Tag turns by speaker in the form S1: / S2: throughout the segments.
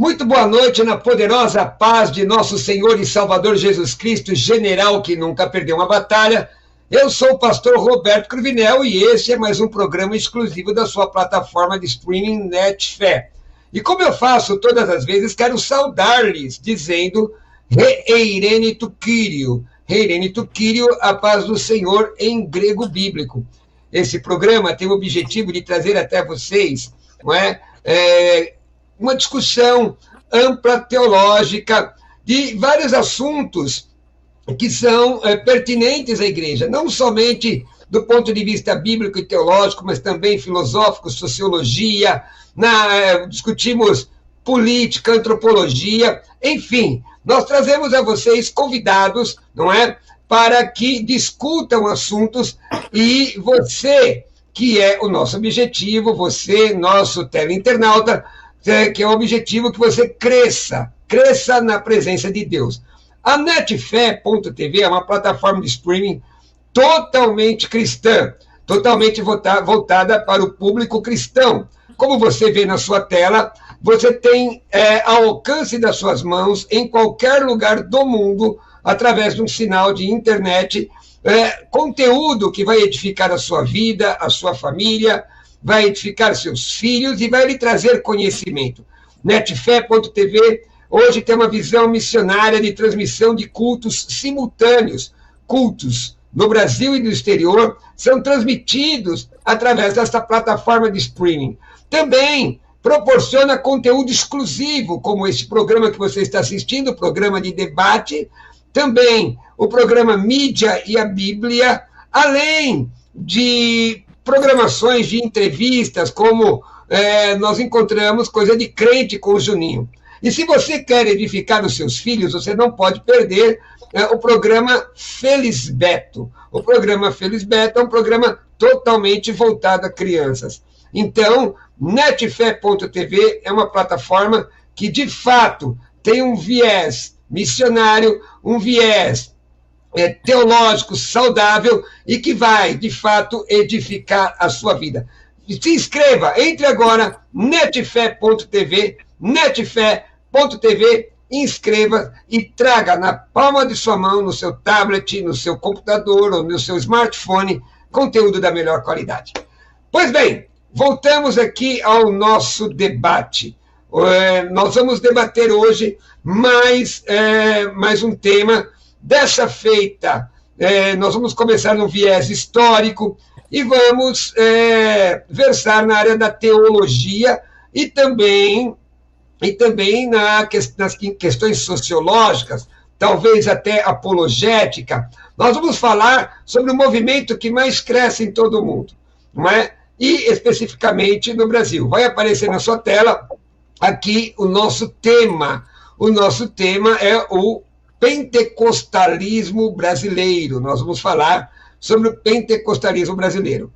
S1: Muito boa noite na poderosa paz de nosso Senhor e Salvador Jesus Cristo, general que nunca perdeu uma batalha. Eu sou o pastor Roberto Cruvinel e esse é mais um programa exclusivo da sua plataforma de streaming Netfé. E como eu faço todas as vezes, quero saudar-lhes dizendo Reirene tu Kyrio, a paz do Senhor em grego bíblico. Esse programa tem o objetivo de trazer até vocês, uma discussão ampla, teológica, de vários assuntos que são pertinentes à igreja, não somente do ponto de vista bíblico e teológico, mas também filosófico, sociologia, discutimos política, antropologia, enfim, nós trazemos a vocês convidados, para que discutam assuntos e você, que é o nosso objetivo, você, nosso teleinternauta, que é o objetivo que você cresça na presença de Deus. A Netfé.tv é uma plataforma de streaming totalmente cristã, totalmente voltada para o público cristão. Como você vê na sua tela, você tem ao alcance das suas mãos, em qualquer lugar do mundo, através de um sinal de internet, conteúdo que vai edificar a sua vida, a sua família, vai edificar seus filhos e vai lhe trazer conhecimento. Netfé.tv hoje tem uma visão missionária de transmissão de cultos simultâneos. Cultos no Brasil e no exterior são transmitidos através desta plataforma de streaming. Também proporciona conteúdo exclusivo, como este programa que você está assistindo, o programa de debate, também o programa Mídia e a Bíblia, além de programações de entrevistas, como nós encontramos Coisa de Crente com o Juninho. E se você quer edificar os seus filhos, você não pode perder o programa Felisbeto. O programa Felisbeto é um programa totalmente voltado a crianças. Então, Netfé.tv é uma plataforma que, de fato, tem um viés missionário, um viés teológico saudável e que vai, de fato, edificar a sua vida. Se inscreva, entre agora, Netfé.tv, inscreva e traga na palma de sua mão, no seu tablet, no seu computador ou no seu smartphone, conteúdo da melhor qualidade. Pois bem, voltamos aqui ao nosso debate. Nós vamos debater hoje mais um tema. Dessa feita, nós vamos começar no viés histórico e vamos versar na área da teologia e também nas questões sociológicas, talvez até apologética. Nós vamos falar sobre o movimento que mais cresce em todo o mundo, e especificamente no Brasil. Vai aparecer na sua tela aqui o nosso tema. O nosso tema é o pentecostalismo brasileiro. Nós vamos falar sobre o pentecostalismo brasileiro.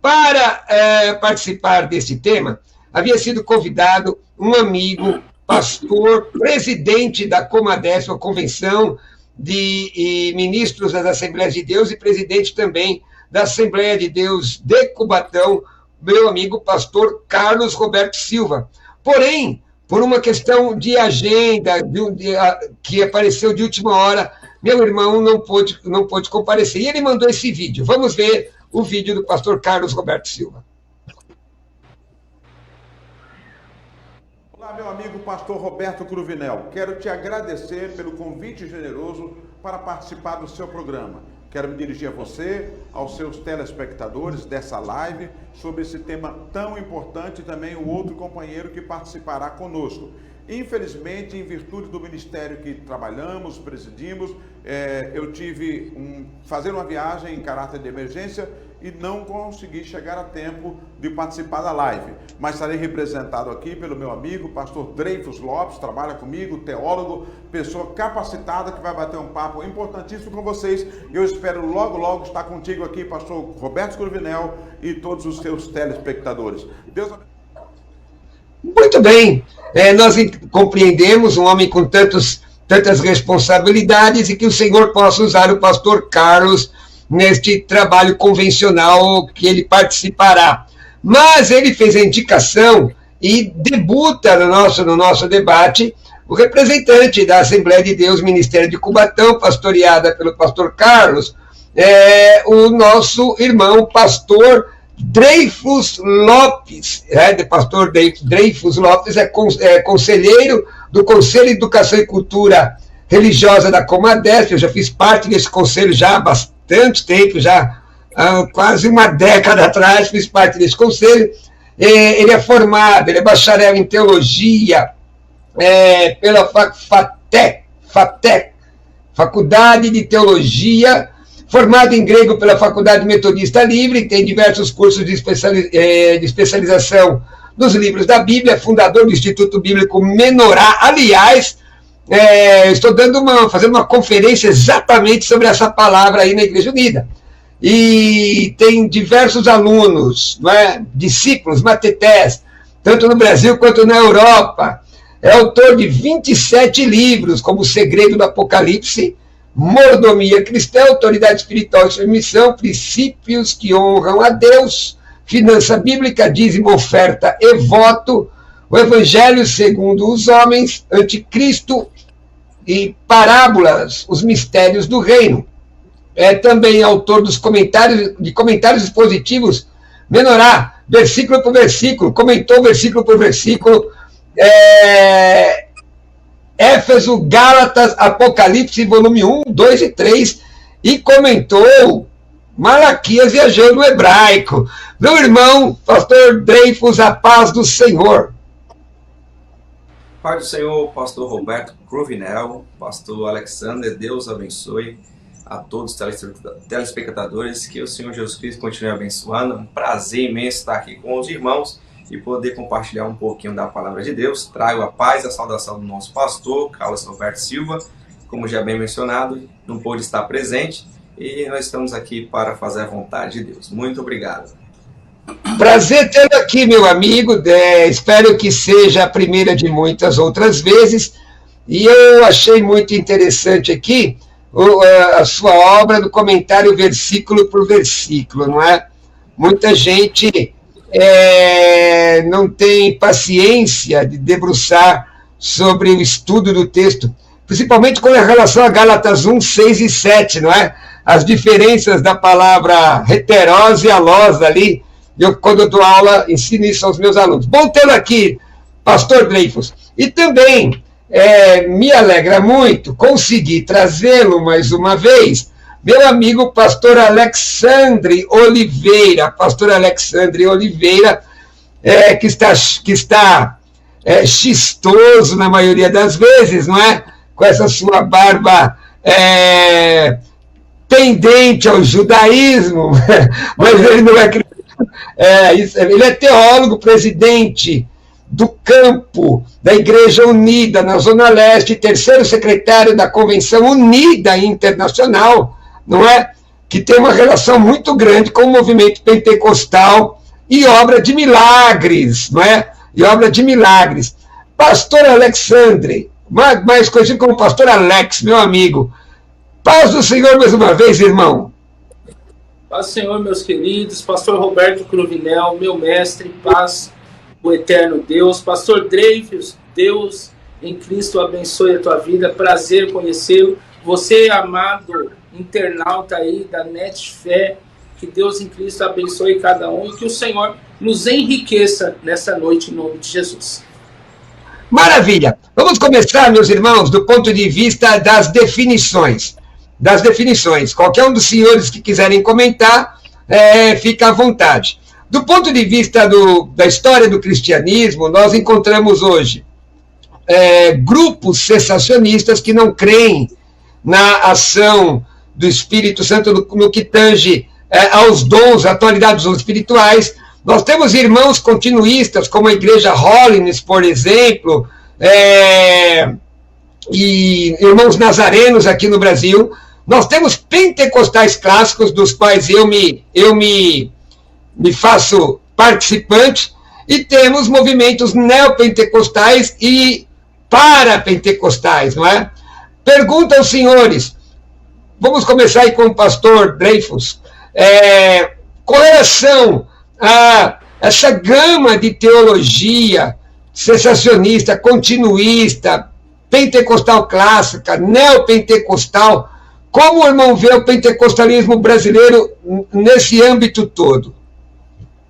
S1: Para participar desse tema, havia sido convidado um amigo, pastor, presidente da Comadesp, a Convenção de Ministros das Assembleias de Deus, e presidente também da Assembleia de Deus de Cubatão, meu amigo pastor Carlos Roberto Silva. Porém, por uma questão de agenda, que apareceu de última hora, meu irmão não pôde comparecer. E ele mandou esse vídeo. Vamos ver o vídeo do pastor Carlos Roberto Silva.
S2: Olá, meu amigo pastor Roberto Cruvinel. Quero te agradecer pelo convite generoso para participar do seu programa. Quero me dirigir a você, aos seus telespectadores dessa live, sobre esse tema tão importante, e também o outro companheiro que participará conosco. Infelizmente, em virtude do ministério que trabalhamos, presidimos, eu tive fazer uma viagem em caráter de emergência e não consegui chegar a tempo de participar da live. Mas estarei representado aqui pelo meu amigo, pastor Dreyfus Lopes, trabalha comigo, teólogo, pessoa capacitada que vai bater um papo importantíssimo com vocês. Eu espero logo estar contigo aqui, pastor Roberto Cruvinel, e todos os seus telespectadores. Deus abençoe.
S1: Muito bem, nós compreendemos um homem com tantas responsabilidades e que o Senhor possa usar o pastor Carlos neste trabalho convencional que ele participará. Mas ele fez a indicação e debuta no nosso debate o representante da Assembleia de Deus, Ministério de Cubatão, pastoreada pelo pastor Carlos, o nosso irmão pastor Dreyfus Lopes. O pastor Dreyfus Lopes é conselheiro do Conselho de Educação e Cultura Religiosa da Comadesp. Eu já fiz parte desse conselho já há bastante tempo, já há quase uma década atrás fiz parte desse conselho. Ele é formado, ele é bacharel em teologia pela FATEC, Faculdade de Teologia, formado em grego pela Faculdade Metodista Livre, tem diversos cursos de especialização nos livros da Bíblia, fundador do Instituto Bíblico Menorá. Aliás, estou fazendo uma conferência exatamente sobre essa palavra aí na Igreja Unida. E tem diversos alunos, discípulos, matetés, tanto no Brasil quanto na Europa. É autor de 27 livros, como O Segredo do Apocalipse, Mordomia Cristã, Autoridade Espiritual e Submissão, Princípios que Honram a Deus, Finança Bíblica, Dízimo, Oferta e Voto, O Evangelho segundo os Homens, Anticristo e Parábolas, Os Mistérios do Reino. É também autor dos comentários expositivos Menorá, versículo por versículo, comentou versículo por versículo, Éfeso, Gálatas, Apocalipse, volume 1, 2 e 3, e comentou Malaquias viajando no hebraico. Meu irmão, pastor Dreyfus, a paz do Senhor.
S3: Pai do Senhor, pastor Roberto Cruvinel, pastor Alexander, Deus abençoe a todos os telespectadores, que o Senhor Jesus Cristo continue abençoando. É um prazer imenso estar aqui com os irmãos e poder compartilhar um pouquinho da palavra de Deus. Trago a paz e a saudação do nosso pastor, Carlos Roberto Silva, como já bem mencionado, não pôde estar presente, e nós estamos aqui para fazer a vontade de Deus. Muito obrigado.
S1: Prazer tê-lo aqui, meu amigo, espero que seja a primeira de muitas outras vezes, e eu achei muito interessante aqui a sua obra do comentário versículo por versículo, não é? Muita gente não tem paciência de debruçar sobre o estudo do texto, principalmente com relação a Gálatas 1, 6 e 7, não é? As diferenças da palavra heteros e alós ali. Quando eu dou aula, ensino isso aos meus alunos. Bom tê-lo aqui, pastor Dreyfus. E também me alegra muito conseguir trazê-lo mais uma vez, meu amigo pastor Alexandre Oliveira. Pastor Alexandre Oliveira, que está xistoso na maioria das vezes, não é? Com essa sua barba tendente ao judaísmo, mas ele não é cristão. Ele é teólogo, presidente do campo da Igreja Unida na Zona Leste, terceiro secretário da Convenção Unida Internacional, não é? Que tem uma relação muito grande com o movimento pentecostal e obra de milagres, não é? E obra de milagres. Pastor Alexandre, mais conhecido como pastor Alex, meu amigo. Paz do Senhor mais uma vez, irmão.
S4: Paz do Senhor, meus queridos. Pastor Roberto Cruvinel, meu mestre, paz, o eterno Deus. Pastor Dreyfus, Deus em Cristo abençoe a tua vida. Prazer conhecê-lo. Você, amado internauta aí da Netfé, que Deus em Cristo abençoe cada um e que o Senhor nos enriqueça nessa noite em nome de Jesus.
S1: Maravilha! Vamos começar, meus irmãos, do ponto de vista das definições. Qualquer um dos senhores que quiserem comentar, fica à vontade. Do ponto de vista da história do cristianismo, nós encontramos hoje grupos cessacionistas que não creem na ação do Espírito Santo no que tange aos dons, atualidades espirituais. Nós temos irmãos continuistas, como a Igreja Holiness, por exemplo, e irmãos nazarenos aqui no Brasil. Nós temos pentecostais clássicos, dos quais eu me faço participante, e temos movimentos neopentecostais e parapentecostais, não é? Pergunta aos senhores, vamos começar aí com o pastor Dreyfus, com relação essa gama de teologia sensacionista, continuista, pentecostal clássica, neopentecostal, como o irmão vê o pentecostalismo brasileiro nesse âmbito todo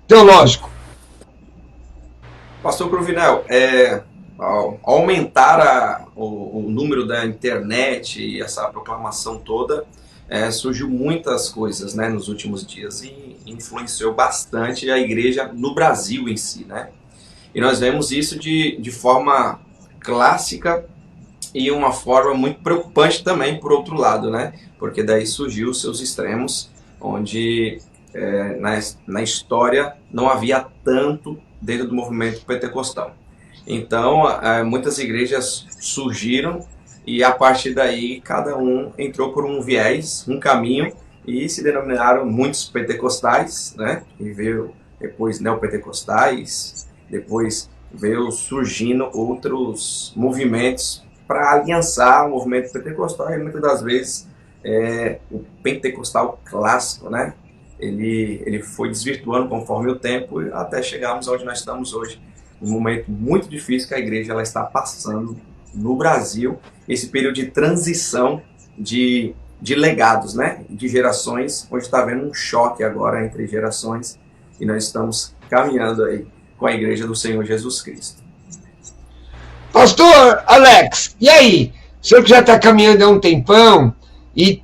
S1: teológico?
S3: Pastor Cruvinel, ao aumentar o número da internet e essa proclamação toda, surgiu muitas coisas, né, nos últimos dias e influenciou bastante a igreja no Brasil em si, né? E nós vemos isso de forma clássica e uma forma muito preocupante também, por outro lado, né? Porque daí surgiu os seus extremos, onde na história não havia tanto dentro do movimento pentecostal. Então, muitas igrejas surgiram e a partir daí cada um entrou por um viés, um caminho, e se denominaram muitos pentecostais, né? E veio depois neopentecostais, depois veio surgindo outros movimentos para aliançar o movimento pentecostal, e muitas das vezes o pentecostal clássico, né? Ele foi desvirtuando conforme o tempo até chegarmos onde nós estamos hoje. Um momento muito difícil que a igreja ela está passando no Brasil, esse período de transição de legados, né? De gerações, onde está havendo um choque agora entre gerações, e nós estamos caminhando aí com a igreja do Senhor Jesus Cristo.
S1: Pastor Alex, e aí? O senhor que já está caminhando há um tempão, e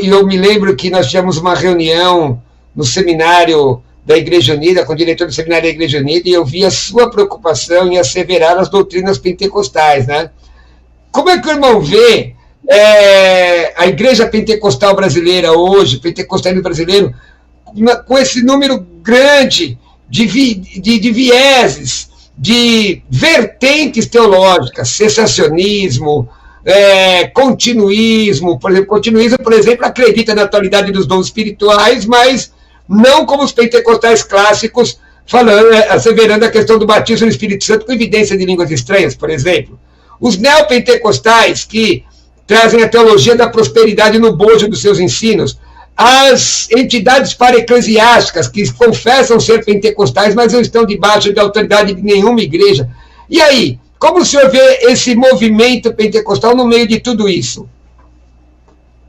S1: eu me lembro que nós tivemos uma reunião no seminário da Igreja Unida, com o diretor do seminário da Igreja Unida, e eu vi a sua preocupação em asseverar as doutrinas pentecostais, né? Como é que o irmão vê a igreja pentecostal brasileira hoje, pentecostalismo brasileiro, com esse número grande de vieses, de vertentes teológicas, cessacionismo, continuismo, por exemplo, acredita na atualidade dos dons espirituais, mas não como os pentecostais clássicos, asseverando a questão do batismo no Espírito Santo com evidência de línguas estranhas, por exemplo. Os neopentecostais, que trazem a teologia da prosperidade no bojo dos seus ensinos, as entidades para-eclesiásticas, que confessam ser pentecostais, mas não estão debaixo da autoridade de nenhuma igreja. E aí, como o senhor vê esse movimento pentecostal no meio de tudo isso?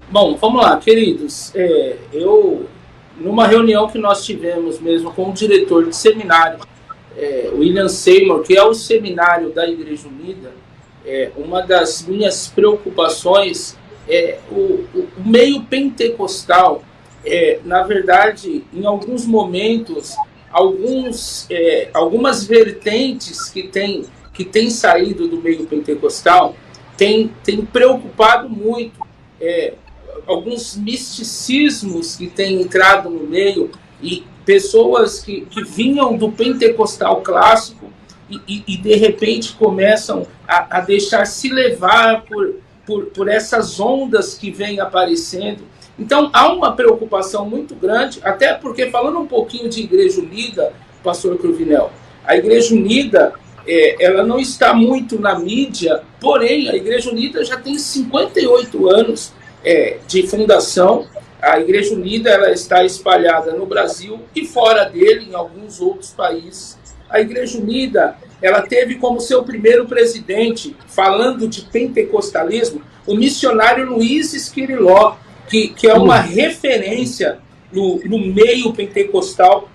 S4: Bom, vamos lá, queridos. Numa reunião que nós tivemos mesmo com o diretor de seminário, William Seymour, que é o seminário da Igreja Unida, uma das minhas preocupações é o meio pentecostal. Na verdade, em alguns momentos, algumas vertentes que têm saído do meio pentecostal têm preocupado muito. Alguns misticismos que têm entrado no meio, e pessoas que vinham do pentecostal clássico e de repente começam a deixar se levar por essas ondas que vêm aparecendo. Então há uma preocupação muito grande, até porque, falando um pouquinho de Igreja Unida, pastor Cruvinel, a Igreja Unida ela não está muito na mídia, porém a Igreja Unida já tem 58 anos de fundação. A Igreja Unida ela está espalhada no Brasil e fora dele, em alguns outros países. A Igreja Unida ela teve como seu primeiro presidente, falando de pentecostalismo, o missionário Luiz Esquiriló, que é uma referência no meio pentecostal,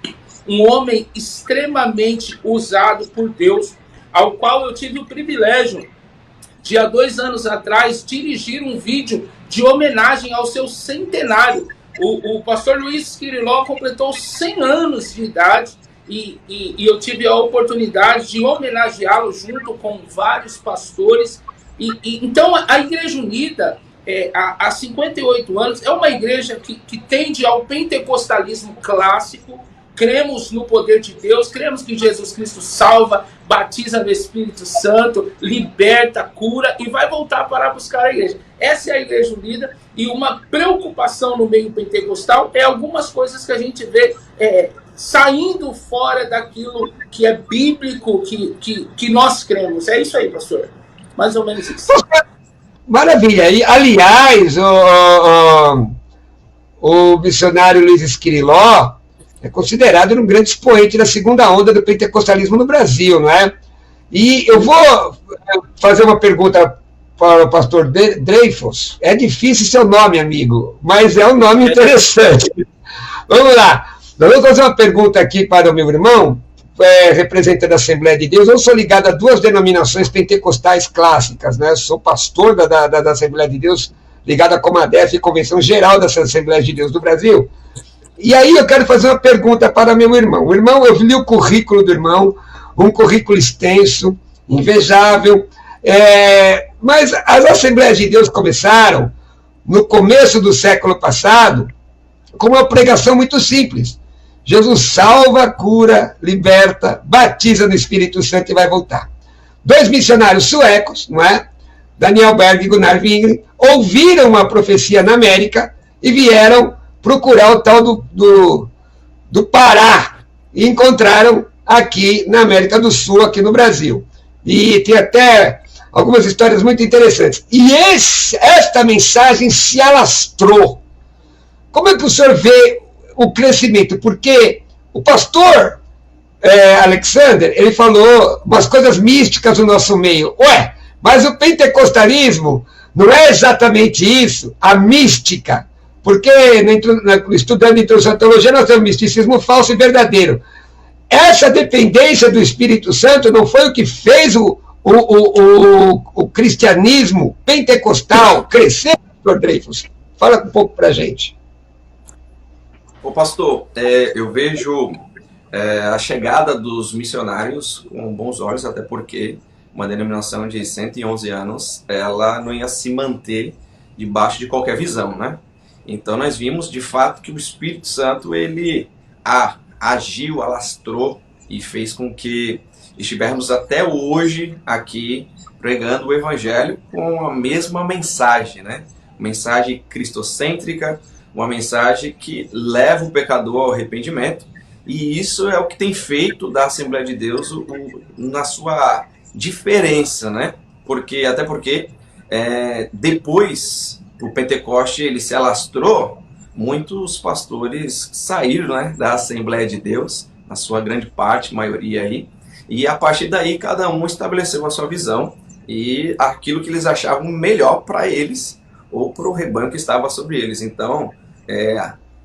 S4: um homem extremamente usado por Deus, ao qual eu tive o privilégio de, há 2 anos atrás, dirigir um vídeo de homenagem ao seu centenário. O pastor Luiz Esquiriló completou 100 anos de idade, e eu tive a oportunidade de homenageá-lo junto com vários pastores. Então, a Igreja Unida, há 58 anos, é uma igreja que tende ao pentecostalismo clássico. Cremos no poder de Deus, cremos que Jesus Cristo salva, batiza no Espírito Santo, liberta, cura e vai voltar para buscar a igreja. Essa é a Igreja Unida, e uma preocupação no meio pentecostal é algumas coisas que a gente vê saindo fora daquilo que é bíblico, que nós cremos. É isso aí, pastor. Mais ou menos isso.
S1: Maravilha. E, aliás, o missionário Luiz Esquiriló, é considerado um grande expoente da segunda onda do pentecostalismo no Brasil, não é? E eu vou fazer uma pergunta para o pastor Dreyfus. É difícil seu nome, amigo, mas é um nome interessante. Vamos lá. Nós vamos fazer uma pergunta aqui para o meu irmão, representante da Assembleia de Deus. Eu sou ligado a duas denominações pentecostais clássicas, né? Eu sou pastor da Assembleia de Deus, ligado à Comadef, Convenção Geral das Assembleias de Deus do Brasil. E aí eu quero fazer uma pergunta para meu irmão. O irmão, eu li o currículo do irmão, um currículo extenso, invejável, mas as Assembleias de Deus começaram, no começo do século passado, com uma pregação muito simples. Jesus salva, cura, liberta, batiza no Espírito Santo e vai voltar. 2 missionários suecos, não é? Daniel Berg e Gunnar Wingren, ouviram uma profecia na América e vieram procurar o tal do Pará e encontraram aqui na América do Sul, aqui no Brasil. E tem até algumas histórias muito interessantes. E esta mensagem se alastrou. Como é que o senhor vê o crescimento? Porque o pastor Alexander, ele falou umas coisas místicas no nosso meio. Ué, mas o pentecostalismo não é exatamente isso, a mística. Porque estudando introdução à teologia, nós temos misticismo falso e verdadeiro. Essa dependência do Espírito Santo não foi o que fez o cristianismo pentecostal crescer, pastor Dreyfus? Fala um pouco para a gente.
S3: Ô pastor, eu vejo a chegada dos missionários com bons olhos, até porque uma denominação de 111 anos, ela não ia se manter debaixo de qualquer visão, né? Então nós vimos de fato que o Espírito Santo, ele agiu, alastrou e fez com que estivermos até hoje aqui pregando o Evangelho com a mesma mensagem, né? Mensagem cristocêntrica, uma mensagem que leva o pecador ao arrependimento, e isso é o que tem feito da Assembleia de Deus na sua diferença, né? Até porque depois o Pentecoste ele se alastrou, muitos pastores saíram, né, da Assembleia de Deus, na sua grande parte, maioria aí, e a partir daí cada um estabeleceu a sua visão e aquilo que eles achavam melhor para eles ou para o rebanho que estava sobre eles. Então,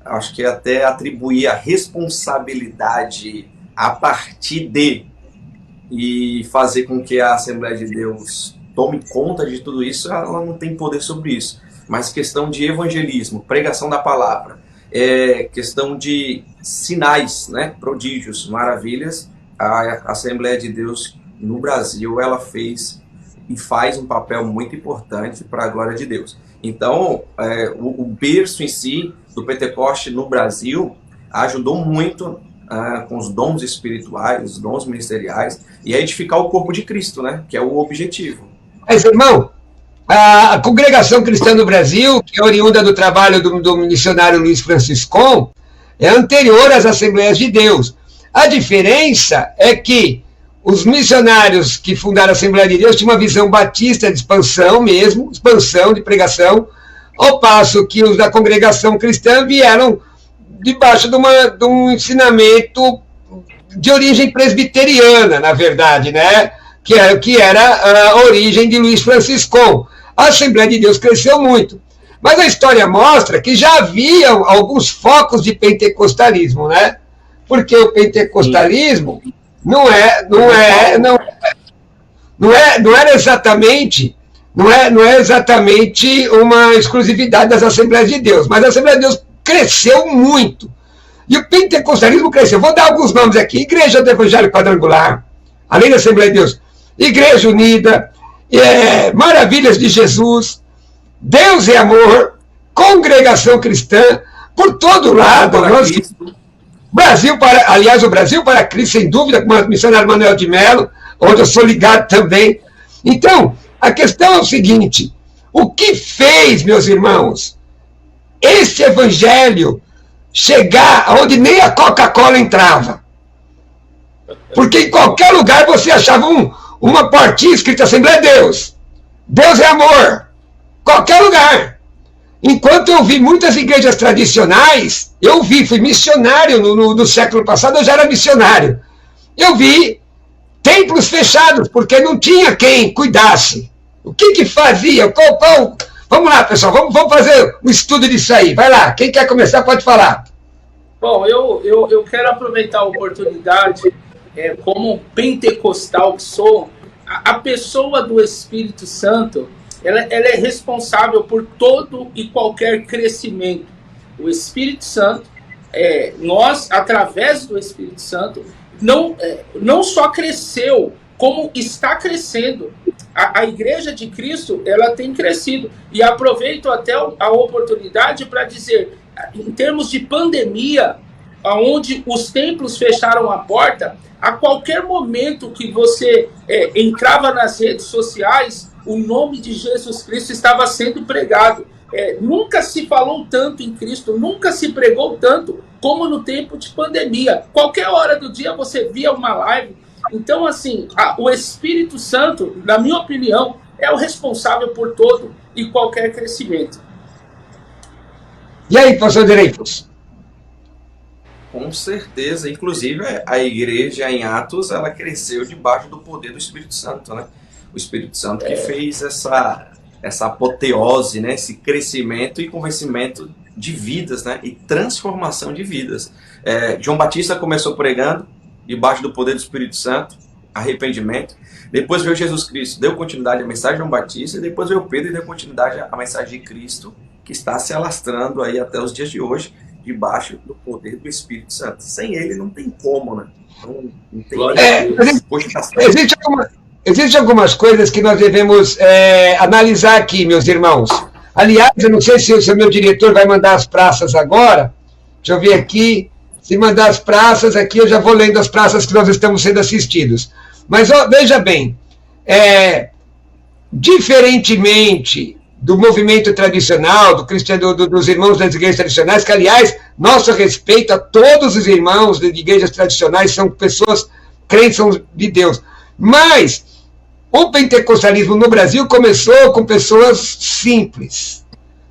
S3: acho que até atribuir a responsabilidade a partir de e fazer com que a Assembleia de Deus tome conta de tudo isso, ela não tem poder sobre isso. Mas questão de evangelismo, pregação da palavra, questão de sinais, né, prodígios, maravilhas, a Assembleia de Deus no Brasil, ela fez e faz um papel muito importante para a glória de Deus. Então, o berço em si do Pentecoste no Brasil ajudou muito com os dons espirituais, os dons ministeriais, e a edificar o corpo de Cristo, né, que é o objetivo.
S1: Mas, irmão, a Congregação Cristã do Brasil, que é oriunda do trabalho do missionário Luiz Franciscon, é anterior às Assembleias de Deus. A diferença é que os missionários que fundaram a Assembleia de Deus tinham uma visão batista de expansão mesmo, expansão de pregação, ao passo que os da Congregação Cristã vieram debaixo de um ensinamento de origem presbiteriana, na verdade, né? Que era a origem de Luiz Franciscon. A Assembleia de Deus cresceu muito. Mas a história mostra que já havia alguns focos de pentecostalismo, né? Porque o pentecostalismo não era exatamente uma exclusividade das Assembleias de Deus, mas a Assembleia de Deus cresceu muito. E o pentecostalismo cresceu. Vou dar alguns nomes aqui: Igreja do Evangelho Quadrangular, além da Assembleia de Deus, Igreja Unida, Maravilhas de Jesus, Deus é Amor, Congregação Cristã, por todo lado. O Brasil para Cristo, sem dúvida, com o missionário Manuel de Mello, onde eu sou ligado também. Então, a questão é o seguinte: o que fez, meus irmãos, esse evangelho chegar onde nem a Coca-Cola entrava? Porque em qualquer lugar você achava uma portinha escrita Assembleia de Deus. Deus é amor. Qualquer lugar. Enquanto eu vi muitas igrejas tradicionais, fui missionário no século passado, eu já era missionário. Eu vi templos fechados, porque não tinha quem cuidasse. O que fazia? Vamos lá, pessoal, vamos fazer um estudo disso aí. Vai lá, quem quer começar pode falar.
S4: Bom, eu quero aproveitar a oportunidade, como pentecostal que sou, a pessoa do Espírito Santo, ela é responsável por todo e qualquer crescimento. O Espírito Santo, nós, através do Espírito Santo, não só cresceu, como está crescendo. A Igreja de Cristo, ela tem crescido. E aproveito até a oportunidade para dizer, em termos de pandemia, onde os templos fecharam a porta, a qualquer momento que você entrava nas redes sociais, o nome de Jesus Cristo estava sendo pregado. Nunca se falou tanto em Cristo, nunca se pregou tanto como no tempo de pandemia. Qualquer hora do dia você via uma live. Então, assim, o Espírito Santo, na minha opinião, é o responsável por todo e qualquer crescimento.
S1: E aí, pastor Dreyfus?
S3: Com certeza, inclusive a igreja em Atos, ela cresceu debaixo do poder do Espírito Santo, né? O Espírito Santo que fez essa apoteose, né? Esse crescimento e convencimento de vidas, né? E transformação de vidas. João Batista começou pregando debaixo do poder do Espírito Santo, arrependimento. Depois veio Jesus Cristo, deu continuidade à mensagem de João Batista, e depois veio Pedro e deu continuidade à mensagem de Cristo, que está se alastrando aí até os dias de hoje, debaixo do poder do Espírito Santo. Sem ele não tem como, né? Não tem
S1: Existem algumas coisas que nós devemos analisar aqui, meus irmãos. Aliás, eu não sei se o meu diretor vai mandar as praças agora. Deixa eu ver aqui. Se mandar as praças aqui, eu já vou lendo as praças que nós estamos sendo assistidos. Mas veja bem, diferentemente do movimento tradicional, dos irmãos das igrejas tradicionais, que, aliás, nosso respeito a todos os irmãos de igrejas tradicionais, são pessoas crentes de Deus. Mas o pentecostalismo no Brasil começou com pessoas simples,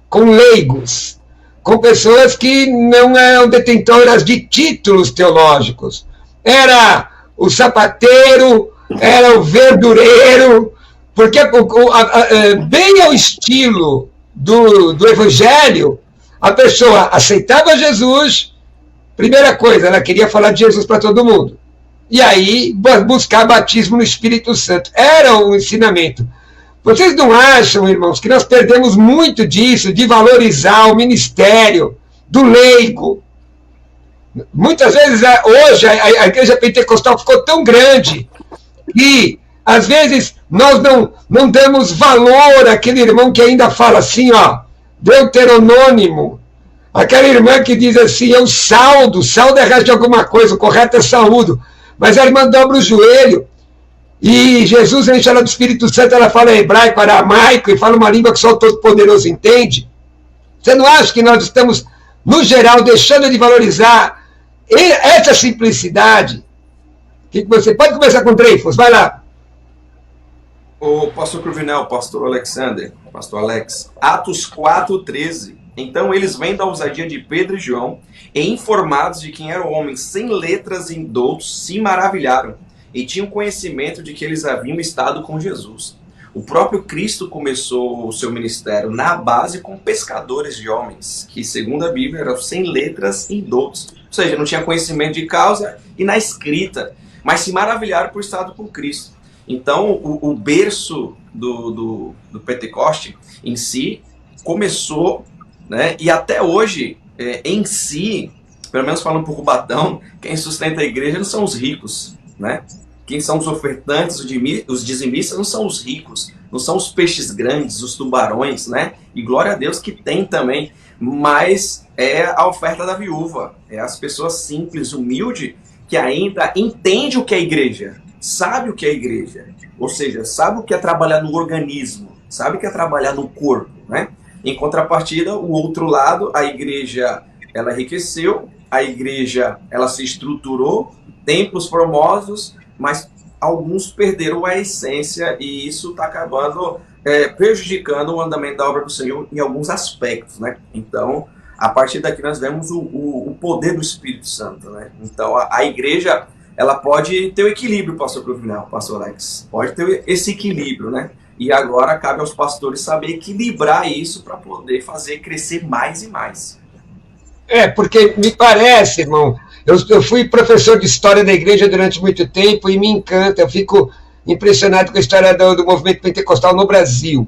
S1: com leigos, com pessoas que não eram detentoras de títulos teológicos. Era o sapateiro, era o verdureiro, porque bem ao estilo do Evangelho, a pessoa aceitava Jesus, primeira coisa, ela queria falar de Jesus para todo mundo. E aí, buscar batismo no Espírito Santo. Era o ensinamento. Vocês não acham, irmãos, que nós perdemos muito disso, de valorizar o ministério do leigo? Muitas vezes, hoje, a igreja pentecostal ficou tão grande que, às vezes, nós não damos valor àquele irmão que ainda fala assim, Deuteronômio. Aquela irmã que diz assim, saldo é resto de alguma coisa, o correto é saúdo. Mas a irmã dobra o joelho, e Jesus enche ela do Espírito Santo, ela fala hebraico, aramaico, e fala uma língua que só o Todo-Poderoso entende. Você não acha que nós estamos, no geral, deixando de valorizar essa simplicidade? Que você pode começar com Dreyfus, vai lá.
S3: O pastor Cruvinel, pastor Alexander, pastor Alex, Atos 4:13. Então eles vêm da ousadia de Pedro e João, e informados de quem era o homem sem letras e indoutos, se maravilharam, e tinham conhecimento de que eles haviam estado com Jesus. O próprio Cristo começou o seu ministério na base com pescadores de homens, que, segundo a Bíblia, eram sem letras e indoutos. Ou seja, não tinha conhecimento de causa e na escrita, mas se maravilharam por estar com Cristo. Então, o berço do Pentecoste em si começou, né, e até hoje, em si, pelo menos falando por Cubatão, quem sustenta a igreja não são os ricos, né? Quem são os ofertantes, os dizimistas, não são os ricos, não são os peixes grandes, os tubarões, né? E glória a Deus que tem também, mas é a oferta da viúva, é as pessoas simples, humildes, que ainda entendem o que é igreja, sabe o que é igreja, ou seja, sabe o que é trabalhar no organismo, sabe o que é trabalhar no corpo, né? Em contrapartida, o outro lado, a igreja, ela enriqueceu, a igreja, ela se estruturou, templos formosos, mas alguns perderam a essência, e isso está acabando prejudicando o andamento da obra do Senhor em alguns aspectos, né? Então, a partir daqui nós vemos o poder do Espírito Santo, né? Então, a igreja, ela pode ter o equilíbrio, pastor Cruvinel, pastor Alex, pode ter esse equilíbrio, né? E agora cabe aos pastores saber equilibrar isso para poder fazer crescer mais e mais.
S1: Porque me parece, irmão, eu fui professor de história da igreja durante muito tempo e me encanta, eu fico impressionado com a história do movimento pentecostal no Brasil,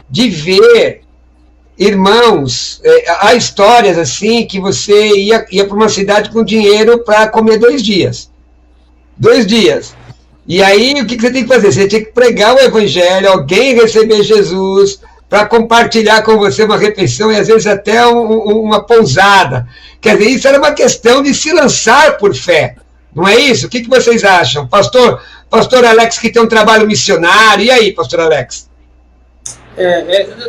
S1: de ver, irmãos, há histórias assim, que você ia para uma cidade com dinheiro para comer 2 dias, e aí o que você tem que fazer? Você tem que pregar o evangelho, alguém receber Jesus, para compartilhar com você uma refeição e às vezes até uma pousada. Quer dizer, isso era uma questão de se lançar por fé. Não é isso? O que vocês acham? Pastor Alex, que tem um trabalho missionário. E aí, pastor Alex?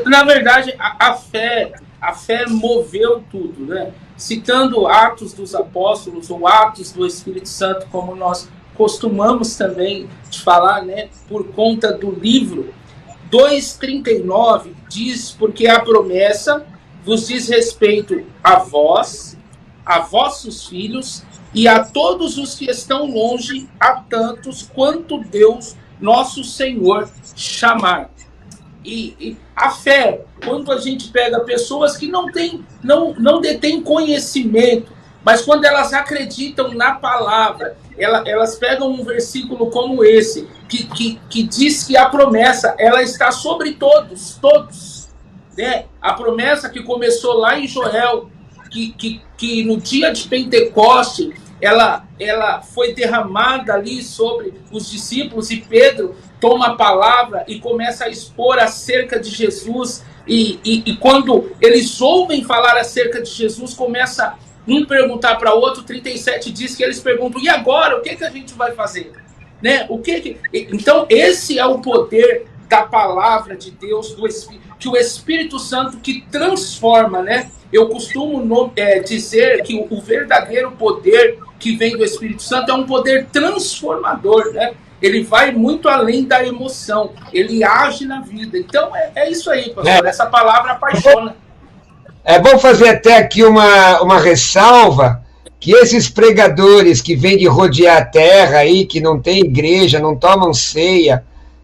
S4: Na verdade, a fé moveu tudo, né? Citando Atos dos Apóstolos ou Atos do Espírito Santo, como nós costumamos também falar, né? Por conta do livro 2:39 diz: porque a promessa vos diz respeito a vós, a vossos filhos e a todos os que estão longe, a tantos quanto Deus, nosso Senhor, chamar. E a fé, quando a gente pega pessoas que não detêm conhecimento, mas quando elas acreditam na palavra, elas pegam um versículo como esse, que diz que a promessa, ela está sobre todos, né? A promessa que começou lá em Joel, que no dia de Pentecoste, ela foi derramada ali sobre os discípulos, e Pedro toma a palavra e começa a expor acerca de Jesus, e quando eles ouvem falar acerca de Jesus, começa um perguntar para outro. 37 diz que eles perguntam: e agora? O que a gente vai fazer? Né? Então, esse é o poder da palavra de Deus, que o Espírito Santo que transforma, né? Eu costumo dizer que o verdadeiro poder que vem do Espírito Santo é um poder transformador, né? Ele vai muito além da emoção, ele age na vida. Então, é isso aí, pastor. Essa palavra apaixona.
S1: É bom fazer até aqui uma ressalva, que esses pregadores que vêm de rodear a terra aí, que não tem igreja, não tomam ceia,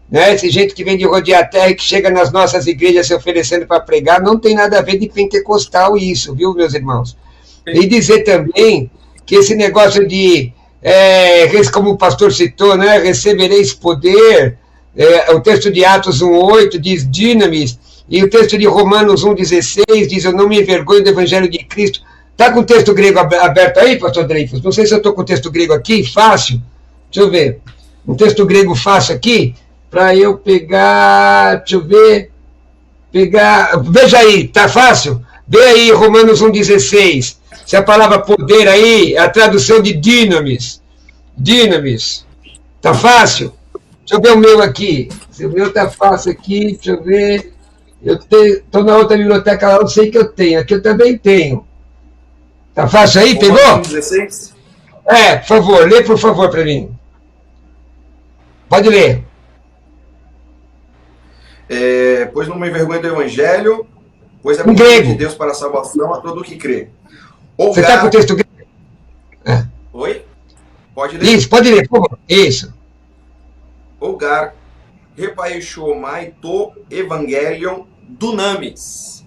S1: né? Esse gente que vem de rodear a terra e que chega nas nossas igrejas se oferecendo para pregar, não tem nada a ver de pentecostal isso, viu, meus irmãos? E dizer também que esse negócio de, como o pastor citou, né? Recebereis poder, o texto de Atos 1:8 diz dinamis, e o texto de Romanos 1:16 diz: eu não me envergonho do evangelho de Cristo. Está com o texto grego aberto aí, pastor Dreyfus? Não sei se eu estou com o texto grego aqui, fácil. Deixa eu ver. Um texto grego fácil aqui, para eu pegar, deixa eu ver. Veja aí, tá fácil? Vê aí Romanos 1:16. Se a palavra poder aí, a tradução de dinamis. Dinamis. Tá fácil? Deixa eu ver o meu aqui. Se o meu tá fácil aqui, deixa eu ver. Eu estou na outra biblioteca lá, eu sei que eu tenho. Aqui eu também tenho. Tá fácil aí? Pegou?
S3: 16?
S1: Por favor, lê por favor para mim. Pode ler.
S3: Pois não me envergonho do evangelho, pois é
S1: poder
S3: de Deus para a salvação a todo o que crê.
S1: Você está com o texto grego?
S3: Oi? Pode ler?
S1: Isso, pode ler, por favor. Isso.
S3: Ogar, repaixomai to evangelion dunamis.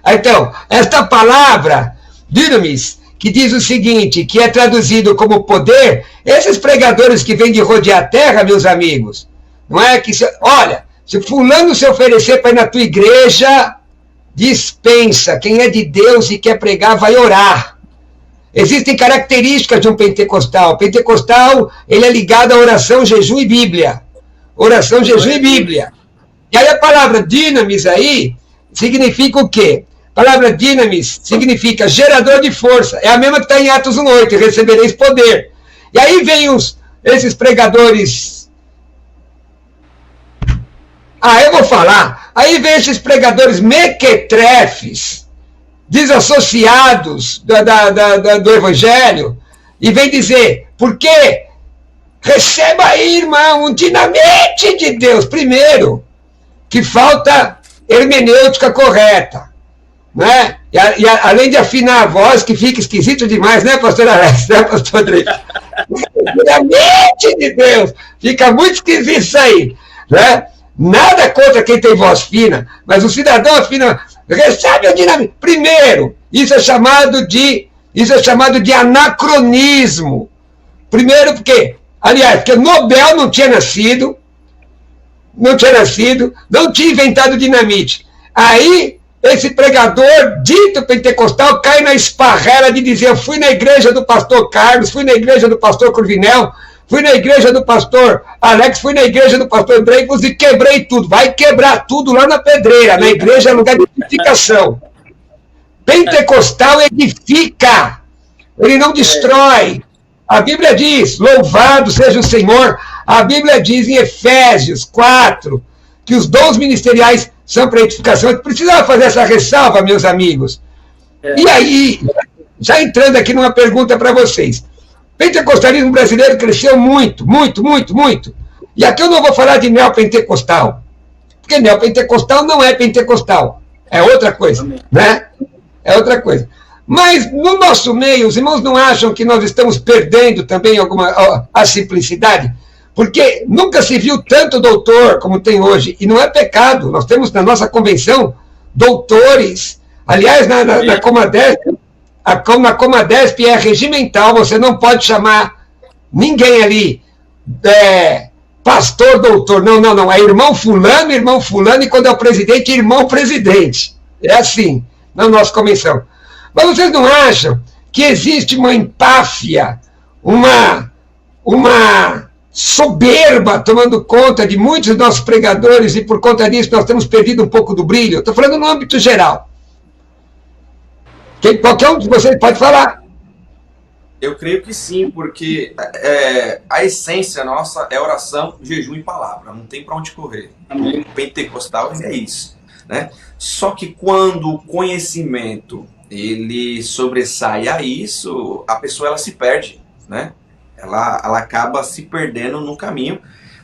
S1: Então, esta palavra, dinamis, que diz o seguinte, que é traduzido como poder, esses pregadores que vêm de rodear a terra, meus amigos, não é que... Olha, se fulano se oferecer para ir na tua igreja, dispensa. Quem é de Deus e quer pregar, vai orar. Existem características de um pentecostal. O pentecostal, ele é ligado à oração, jejum e Bíblia. Oração, jejum e Bíblia. E aí a palavra dinamis aí significa o quê? A palavra dinamis significa gerador de força. É a mesma que está em Atos 1:8, recebereis poder. E aí vem esses pregadores... eu vou falar. Aí vem esses pregadores mequetrefes, desassociados do evangelho, e vem dizer, porque Receba aí, irmão, um dinamite de Deus. Primeiro, que falta hermenêutica correta, né? E além de afinar a voz, que fica esquisito demais, né, pastor Alex? Né, pastor Andrei? Dinamite de Deus! Fica muito esquisito isso aí, né? Nada contra quem tem voz fina, mas o cidadão afina, recebe o dinamite. Primeiro, isso é chamado de anacronismo. Primeiro porque, aliás, porque Nobel não tinha nascido, não tinha inventado dinamite. Aí, esse pregador dito pentecostal cai na esparrela de dizer: eu fui na igreja do pastor Carlos, fui na igreja do pastor Cruvinel, fui na igreja do pastor Alex, fui na igreja do pastor Dreyfus e quebrei tudo. Vai quebrar tudo lá na pedreira. Na igreja é lugar de edificação. Pentecostal edifica, ele não destrói. A Bíblia diz: louvado seja o Senhor. A Bíblia diz em Efésios 4 que os dons ministeriais são para edificação. Eu precisava fazer essa ressalva, meus amigos. E aí, já entrando aqui numa pergunta para vocês. O pentecostalismo brasileiro cresceu muito, muito, muito, muito. E aqui eu não vou falar de neopentecostal, porque neopentecostal não é pentecostal. É outra coisa, né? É outra coisa. Mas no nosso meio, os irmãos não acham que nós estamos perdendo também a simplicidade? Porque nunca se viu tanto doutor como tem hoje, e não é pecado. Nós temos na nossa convenção doutores. Aliás, na Comadesp, na Comadesp é regimental, você não pode chamar ninguém ali pastor, doutor. Não. É irmão fulano, e quando é o presidente, irmão presidente. É assim, na nossa convenção. Mas vocês não acham que existe uma empáfia, uma soberba tomando conta de muitos dos nossos pregadores e por conta disso nós temos perdido um pouco do brilho? Estou falando no âmbito geral. Qualquer um de vocês pode falar.
S3: Eu creio que sim, porque a essência nossa é oração, jejum e palavra. Não tem para onde correr. O pentecostal é isso, né? Só que quando o conhecimento ele sobressai a isso, a pessoa ela se perde, né? Ela acaba se perdendo no caminho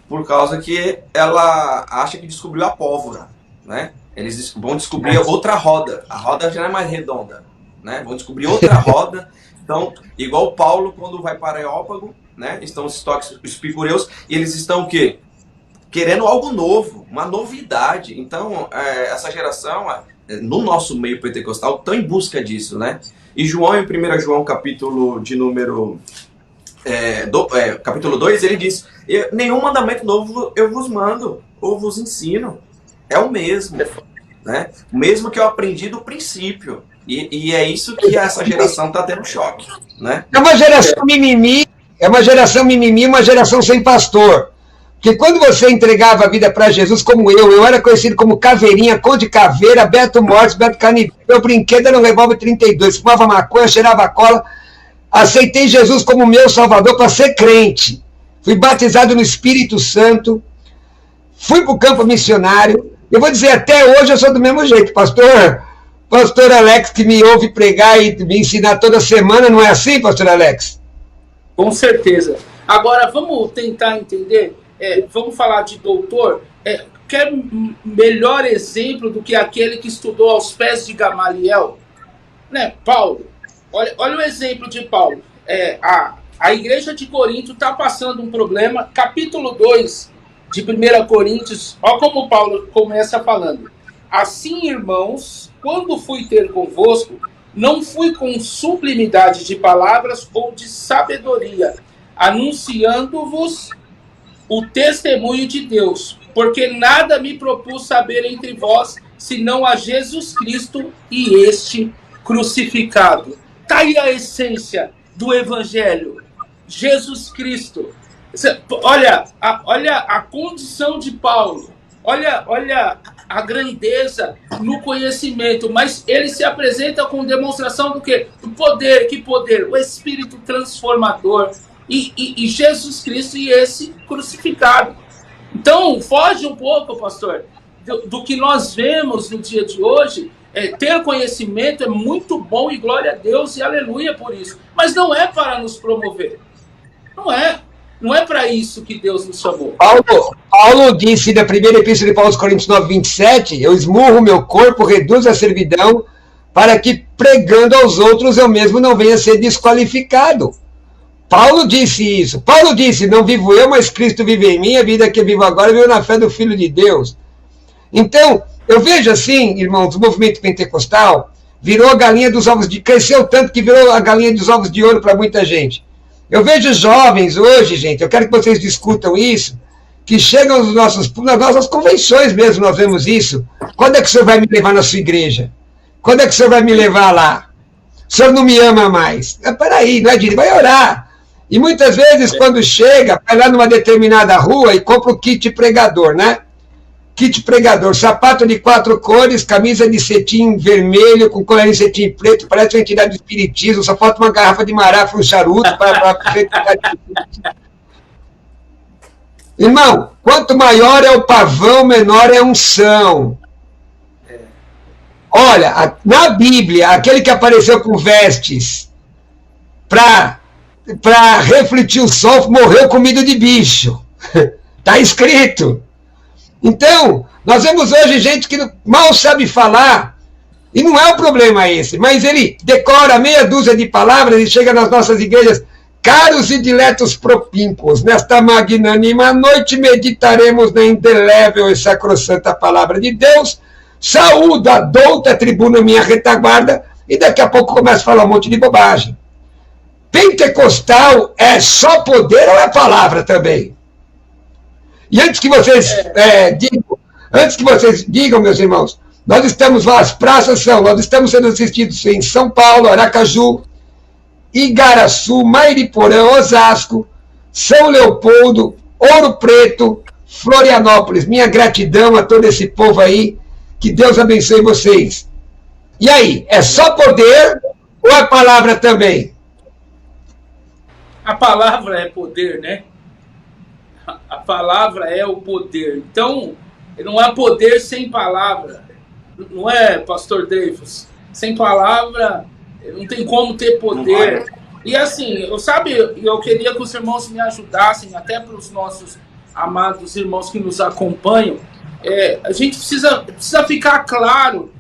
S3: por causa que ela acha que descobriu a pólvora, né? Eles vão descobrir outra roda. A roda já não é mais redonda, né? Vão descobrir outra roda. Então, igual Paulo quando vai para Areópago, né? Estão os epicureus e eles estão o quê? Querendo algo novo, uma novidade. Então, essa geração, no nosso meio pentecostal, estão em busca disso, né? E João, em 1 João, capítulo de número capítulo 2, ele diz: nenhum mandamento novo eu vos mando, ou vos ensino. É o mesmo, né? O mesmo que eu aprendi do princípio. E é isso que essa geração está tendo choque, né?
S1: É uma geração mimimi, uma geração sem pastor. Porque quando você entregava a vida para Jesus, como eu era conhecido como Caveirinha, Conde Caveira, Beto Mortes, Beto Canivete. Meu brinquedo era um revólver 32, fumava maconha, cheirava cola. Aceitei Jesus como meu Salvador para ser crente. Fui batizado no Espírito Santo. Fui para o campo missionário. Eu vou dizer, até hoje eu sou do mesmo jeito. Pastor Alex, que me ouve pregar e me ensinar toda semana, não é assim, pastor Alex?
S4: Com certeza. Agora, vamos tentar entender, vamos falar de doutor. Quer melhor exemplo do que aquele que estudou aos pés de Gamaliel? Né, Paulo? Olha o exemplo de Paulo. A igreja de Corinto está passando um problema. Capítulo 2 de 1 Coríntios, olha como Paulo começa falando. Assim, irmãos, quando fui ter convosco, não fui com sublimidade de palavras ou de sabedoria, anunciando-vos o testemunho de Deus, porque nada me propus saber entre vós, senão a Jesus Cristo e este crucificado. Está aí a essência do Evangelho. Jesus Cristo. Olha a condição de Paulo. Olha a grandeza no conhecimento. Mas ele se apresenta com demonstração do quê? Do poder. Que poder? O Espírito transformador. E Jesus Cristo e esse crucificado. Então, foge um pouco, pastor, do que nós vemos no dia de hoje. Ter conhecimento é muito bom e glória a Deus e aleluia por isso. Mas não é para nos promover. Não é. Não é para isso que Deus nos chamou.
S1: Paulo disse na primeira epístola de Paulo aos Coríntios 9:27, eu esmurro meu corpo, reduzo a servidão, para que pregando aos outros eu mesmo não venha a ser desqualificado. Paulo disse isso. Paulo disse, não vivo eu, mas Cristo vive em mim, a vida que eu vivo agora eu vivo na fé do Filho de Deus. Então, eu vejo assim, irmãos, o movimento pentecostal virou a galinha dos ovos de... Cresceu tanto que virou a galinha dos ovos de ouro para muita gente. Eu vejo jovens hoje, gente, eu quero que vocês discutam isso, que chegam nas nossas convenções mesmo, nós vemos isso. Quando é que o senhor vai me levar na sua igreja? Quando é que o senhor vai me levar lá? O senhor não me ama mais. Peraí, não é de... Vai orar. E muitas vezes, quando chega, vai lá numa determinada rua e compra o kit pregador, né? Kit pregador, sapato de 4 cores, camisa de cetim vermelho, com colarinho de cetim preto, parece uma entidade de espiritismo, só falta uma garrafa de marafa, um charuto para Irmão, quanto maior é o pavão, menor é a unção. Olha, na Bíblia, aquele que apareceu com vestes para refletir o sol morreu comido de bicho. Está escrito. Então, nós vemos hoje gente que mal sabe falar, e não é o problema esse, mas ele decora meia dúzia de palavras e chega nas nossas igrejas, caros e diletos propímpos, nesta magnânima noite meditaremos na indelével e sacrossanta palavra de Deus, saúdo a douta tribuna minha retaguarda, e daqui a pouco começa a falar um monte de bobagem. Pentecostal é só poder ou é palavra também? E antes que vocês digam, meus irmãos, nós estamos lá, as praças nós estamos sendo assistidos em São Paulo, Aracaju, Igaraçu, Mairiporã, Osasco, São Leopoldo, Ouro Preto, Florianópolis. Minha gratidão a todo esse povo aí, que Deus abençoe vocês. E aí, é só poder ou é palavra também?
S4: A palavra é poder, né? A palavra é o poder. Então, não há poder sem palavra. Não é, pastor Davis? Sem palavra, não tem como ter poder. E assim, eu queria que os irmãos me ajudassem, até para os nossos amados irmãos que nos acompanham. A gente precisa ficar claro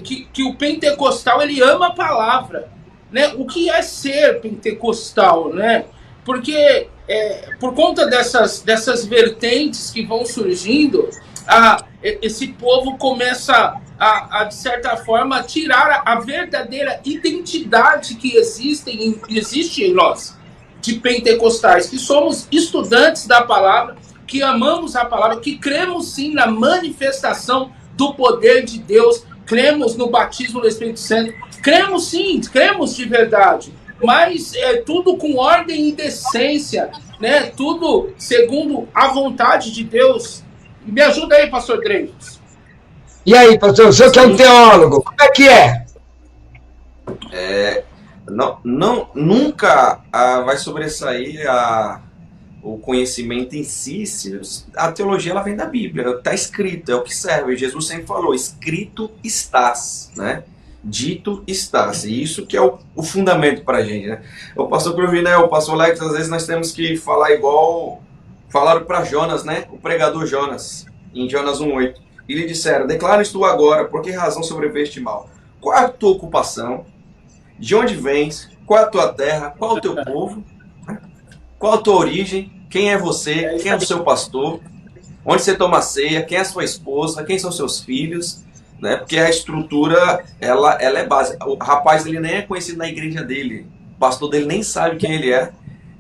S4: que o pentecostal, ele ama a palavra. Né? O que é ser pentecostal, né? Porque por conta dessas vertentes que vão surgindo, esse povo começa de certa forma, tirar a verdadeira identidade que existe em nós, de pentecostais, que somos estudantes da palavra, que amamos a palavra, que cremos sim na manifestação do poder de Deus, cremos no batismo do Espírito Santo, cremos sim, cremos de verdade, mas tudo com ordem e decência, né? Tudo segundo a vontade de Deus. Me ajuda aí, pastor Dreyfus.
S1: E aí, pastor, o senhor que é um teólogo, como é que é?
S3: Nunca vai sobressair o conhecimento em si. A teologia ela vem da Bíblia, está escrito, é o que serve. Jesus sempre falou, escrito estás, né? Dito estás. E isso que é o fundamento para a gente, né? O pastor Cruvinel, o pastor Alex, às vezes nós temos que falar igual falaram para Jonas, né? O pregador Jonas, em Jonas 1:8. E lhe disseram, declara-nos tu agora, por que razão sobreveste mal? Qual é a tua ocupação? De onde vens? Qual é a tua terra? Qual é o teu povo? Qual a tua origem? Quem é você? Quem é o seu pastor? Onde você toma ceia? Quem é a sua esposa? Quem são seus filhos? Né? Porque a estrutura, ela é básica. O rapaz, ele nem é conhecido na igreja dele. O pastor dele nem sabe quem ele é.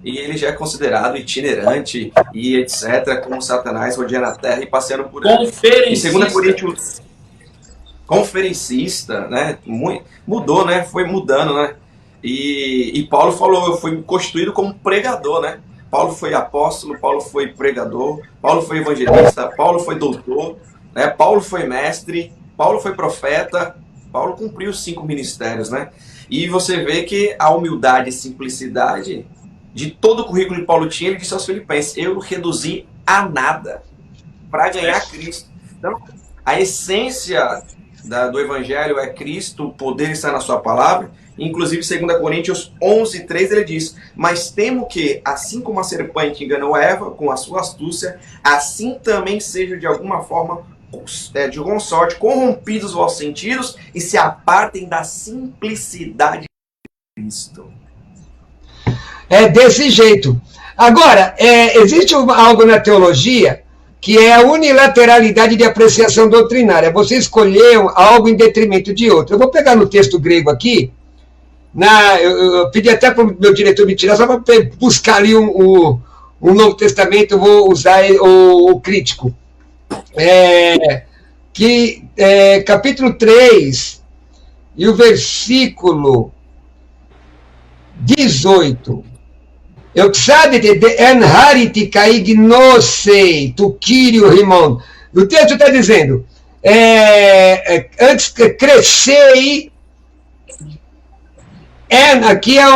S3: E ele já é considerado itinerante e etc. Como Satanás rodeando a terra e passeando por aí.
S4: Conferencista.
S3: Em 2 Coríntios, conferencista, né? Mudou, né? Foi mudando, né? E Paulo falou, eu fui constituído como pregador, né? Paulo foi apóstolo, Paulo foi pregador, Paulo foi evangelista, Paulo foi doutor, né? Paulo foi mestre, Paulo foi profeta, Paulo cumpriu os 5 ministérios, né? E você vê que a humildade e simplicidade de todo o currículo que Paulo tinha, ele disse aos filipenses, eu reduzi a nada para ganhar Cristo. Então, a essência do evangelho é Cristo, o poder está na sua palavra, Inclusive, 2 Coríntios 11:3, ele diz: mas temo que, assim como a serpente enganou Eva com a sua astúcia, assim também seja de alguma forma, de alguma sorte, corrompidos os vossos sentidos e se apartem da simplicidade de Cristo.
S1: É desse jeito. Agora, existe algo na teologia que é a unilateralidade de apreciação doutrinária. Você escolheu algo em detrimento de outro. Eu vou pegar no texto grego aqui, eu pedi até para o meu diretor me tirar, só para buscar ali um Novo Testamento, eu vou usar o crítico. Capítulo 3, e o versículo 18. Euxadete de enhariti caignosei tu Kyrio rimon. O texto está dizendo, antes crescei, aqui é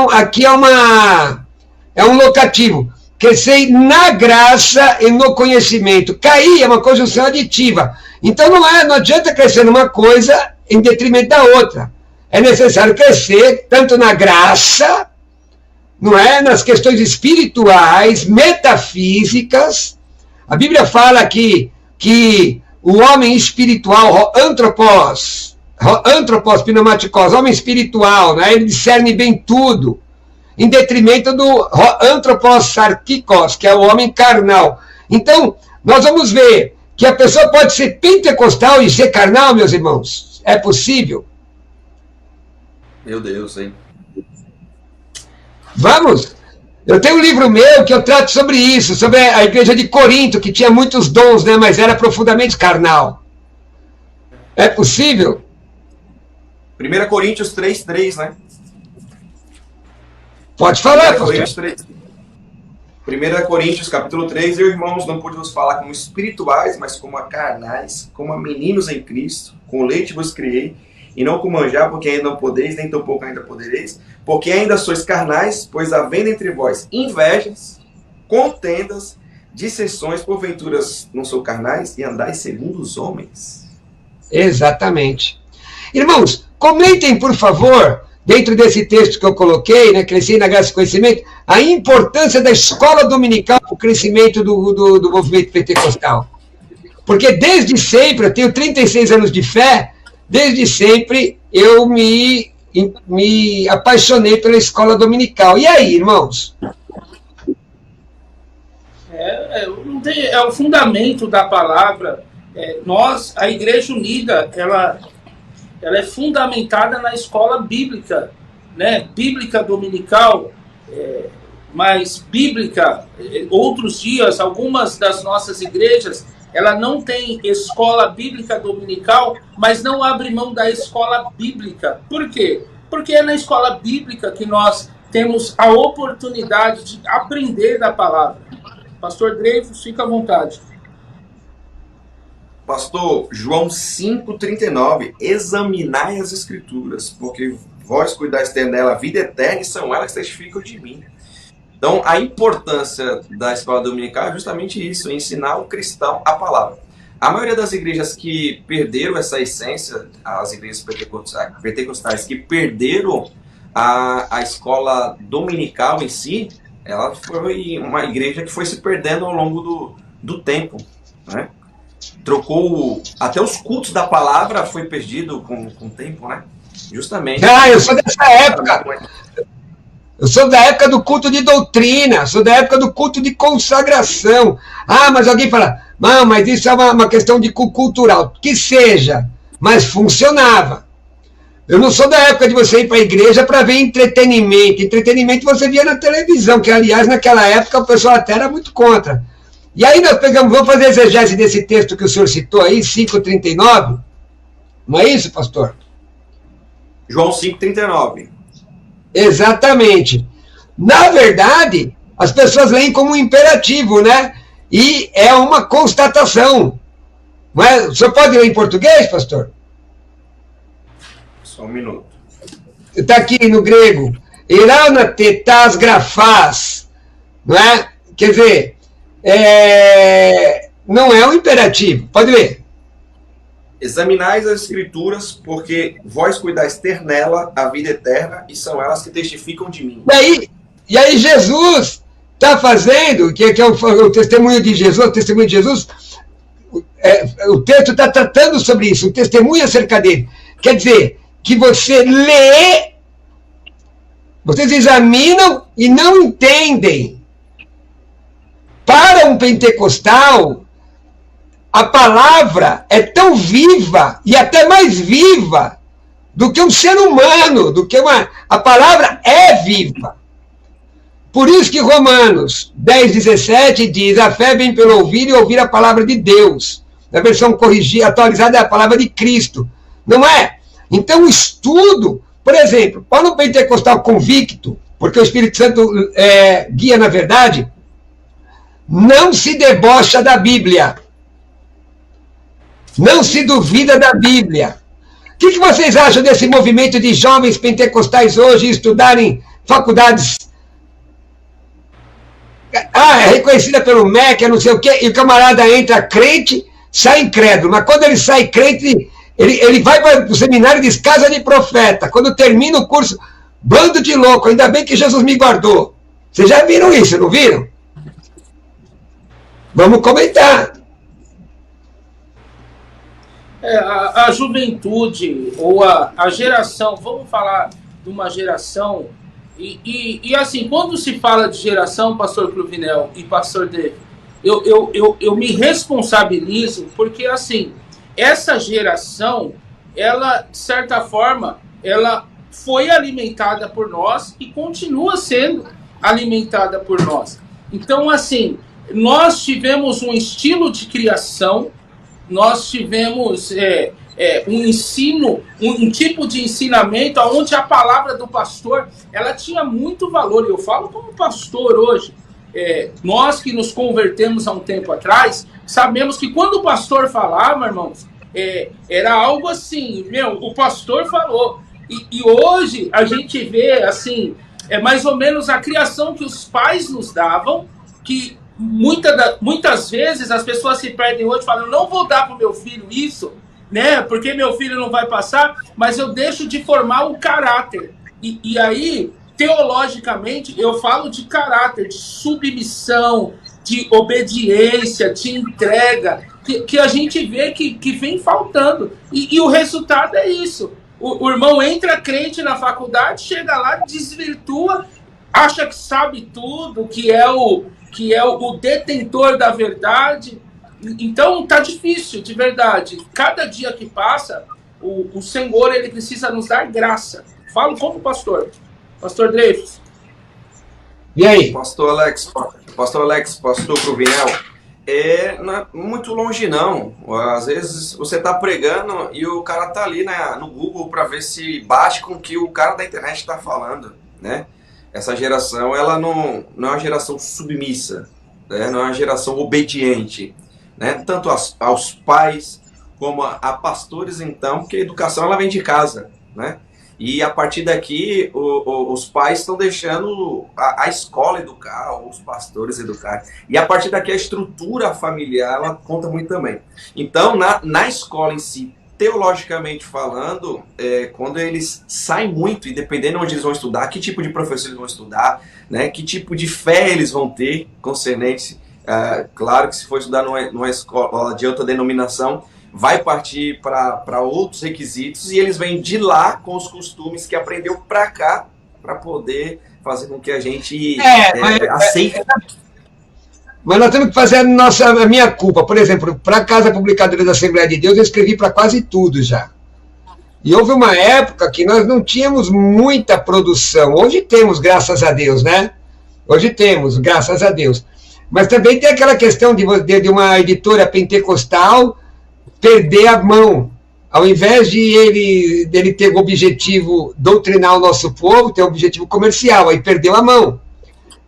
S1: um locativo, crescei na graça e no conhecimento. Cair é uma conjunção aditiva. Então não adianta crescer numa coisa em detrimento da outra. É necessário crescer tanto na graça, não é? Nas questões espirituais, metafísicas. A Bíblia fala que o homem espiritual, antropos pneumaticos, homem espiritual, né? Ele discerne bem tudo, em detrimento do antropos sarkikos, que é o homem carnal. Então, nós vamos ver que a pessoa pode ser pentecostal e ser carnal, meus irmãos. É possível?
S3: Meu Deus, hein?
S1: Vamos? Eu tenho um livro meu que eu trato sobre isso, sobre a igreja de Corinto, que tinha muitos dons, né, mas era profundamente carnal. É possível?
S3: 1 Coríntios 3:3, né?
S1: Pode falar,
S3: 1 Coríntios, capítulo 3, irmãos, não pude vos falar como espirituais, mas como a carnais, como a meninos em Cristo, com leite vos criei, e não com manjar, porque ainda não podeis, nem tampouco ainda podereis, porque ainda sois carnais, pois havendo entre vós invejas, contendas, dissensões, porventuras não sou carnais, e andais segundo os homens.
S1: Exatamente. Irmãos, comentem, por favor, dentro desse texto que eu coloquei, né, Cresci na Graça e Conhecimento, a importância da escola dominical para o crescimento do movimento pentecostal. Porque desde sempre, eu tenho 36 anos de fé, desde sempre eu me apaixonei pela escola dominical. E aí, irmãos?
S4: É o fundamento da palavra. A Igreja Unida, ela é fundamentada na escola bíblica, né? Bíblica dominical, mas bíblica, outros dias, algumas das nossas igrejas, ela não tem escola bíblica dominical, mas não abre mão da escola bíblica. Por quê? Porque é na escola bíblica que nós temos a oportunidade de aprender da palavra. Pastor Dreyfus, fica à vontade.
S3: Pastor, João 5,39, examinai as escrituras, porque vós cuidais ter nela a vida eterna e são elas que testificam de mim. Então, a importância da escola dominical é justamente isso, ensinar o cristão a palavra. A maioria das igrejas que perderam essa essência, as igrejas pentecostais que perderam a escola dominical em si, ela foi uma igreja que foi se perdendo ao longo do tempo, né? Trocou, até os cultos da palavra foi perdido com o tempo, né? Justamente.
S1: Eu sou dessa época. Eu sou da época do culto de doutrina, sou da época do culto de consagração. Mas alguém fala, não, mas isso é uma questão de cultural. Que seja, mas funcionava. Eu não sou da época de você ir para a igreja para ver entretenimento. Entretenimento você via na televisão, que aliás naquela época o pessoal até era muito contra. E aí nós pegamos, vamos fazer exegese desse texto que o senhor citou aí, 5,39. Não é isso, pastor?
S3: João 5,39.
S1: Exatamente. Na verdade, as pessoas leem como um imperativo, né? E é uma constatação. Não é? O senhor pode ler em português, pastor?
S3: Só um minuto.
S1: Está aqui no grego. Irana tetas grafás. Não é? Quer dizer, não é um imperativo. Pode ler.
S3: Examinais as Escrituras, porque vós cuidais ter nela a vida eterna, e são elas que testificam de mim.
S1: E aí Jesus está fazendo, que é o testemunho de Jesus, o testemunho de Jesus, o texto está tratando sobre isso, o testemunho acerca dele. Quer dizer, que você lê, vocês examinam e não entendem. Para um pentecostal, a palavra é tão viva, e até mais viva, do que um ser humano, a palavra é viva. Por isso que Romanos 10:17 diz, a fé vem pelo ouvir e ouvir a palavra de Deus. Na versão corrigida, atualizada, é a palavra de Cristo. Não é? Então, o estudo, por exemplo, para um pentecostal convicto, porque o Espírito Santo guia na verdade, não se debocha da Bíblia. Não se duvida da Bíblia. O que vocês acham desse movimento de jovens pentecostais hoje estudarem faculdades? É reconhecida pelo MEC, não sei o quê, e o camarada entra crente, sai incrédulo. Mas quando ele sai crente, ele vai para o seminário e diz casa de profeta. Quando termina o curso, bando de louco, ainda bem que Jesus me guardou. Vocês já viram isso, não viram? Vamos comentar.
S4: A juventude, ou a geração, vamos falar de uma geração, e assim, quando se fala de geração, pastor Cruvinel e pastor David, eu me responsabilizo, porque assim, essa geração, ela, de certa forma, ela foi alimentada por nós e continua sendo alimentada por nós. Então, assim, nós tivemos um estilo de criação, nós tivemos um ensino, um tipo de ensinamento onde a palavra do pastor, ela tinha muito valor. E eu falo como pastor hoje. Nós que nos convertemos há um tempo atrás, sabemos que quando o pastor falava, irmãos, era algo assim, o pastor falou. E hoje a gente vê, assim, mais ou menos a criação que os pais nos davam, que muitas vezes as pessoas se perdem hoje falando, não vou dar para o meu filho isso, né? Porque meu filho não vai passar, mas eu deixo de formar o caráter. E aí, teologicamente, eu falo de caráter, de submissão, de obediência, de entrega, que a gente vê que vem faltando. E o resultado é isso. O irmão entra crente na faculdade, chega lá, desvirtua, acha que sabe tudo, que é o detentor da verdade. Então tá difícil, de verdade. Cada dia que passa, o Senhor, ele precisa nos dar graça. Falo como pastor Dreyfus.
S1: E aí?
S3: Pastor Alex, pastor Cruvinel, não é muito longe não. Às vezes você tá pregando e o cara tá ali no Google para ver se bate com o que o cara da internet está falando, né? Essa geração, ela não é uma geração submissa, né? Não é uma geração obediente, né? Tanto aos pais como a pastores, então, porque a educação ela vem de casa, né? E a partir daqui, os pais estão deixando a escola educar, ou os pastores educar. E a partir daqui, a estrutura familiar, ela conta muito também. Então, na escola em si, teologicamente falando, quando eles saem muito, e dependendo de onde eles vão estudar, que tipo de professor eles vão estudar, né, que tipo de fé eles vão ter, concernente, claro que se for estudar numa escola de outra denominação, vai partir para outros requisitos, e eles vêm de lá com os costumes que aprendeu para cá, para poder fazer com que a gente aceite.
S1: Mas nós temos que fazer a minha culpa. Por exemplo, para a Casa Publicadora da Assembleia de Deus, eu escrevi para quase tudo já. E houve uma época que nós não tínhamos muita produção. Hoje temos, graças a Deus, né? Hoje temos, graças a Deus. Mas também tem aquela questão de uma editora pentecostal perder a mão. Ao invés de ele ter o objetivo doutrinar o nosso povo, ter o objetivo comercial, aí perdeu a mão.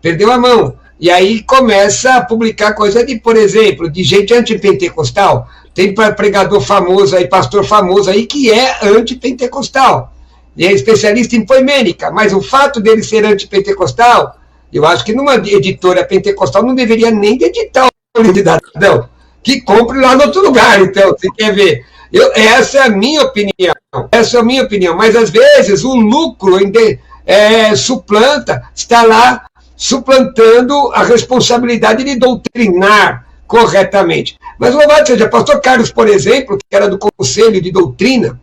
S1: Perdeu a mão. E aí começa a publicar coisa de, por exemplo, de gente antipentecostal. Tem pregador famoso aí, pastor famoso aí, que é antipentecostal. E é especialista em poemênica. Mas o fato dele ser antipentecostal, eu acho que numa editora pentecostal não deveria nem editar o livro de Cidadão. Que compre lá no outro lugar, então, você quer ver. Essa é a minha opinião. Essa é a minha opinião. Mas, às vezes, o lucro está lá suplantando a responsabilidade de doutrinar corretamente. Mas, louvado seja, pastor Carlos, por exemplo, que era do Conselho de Doutrina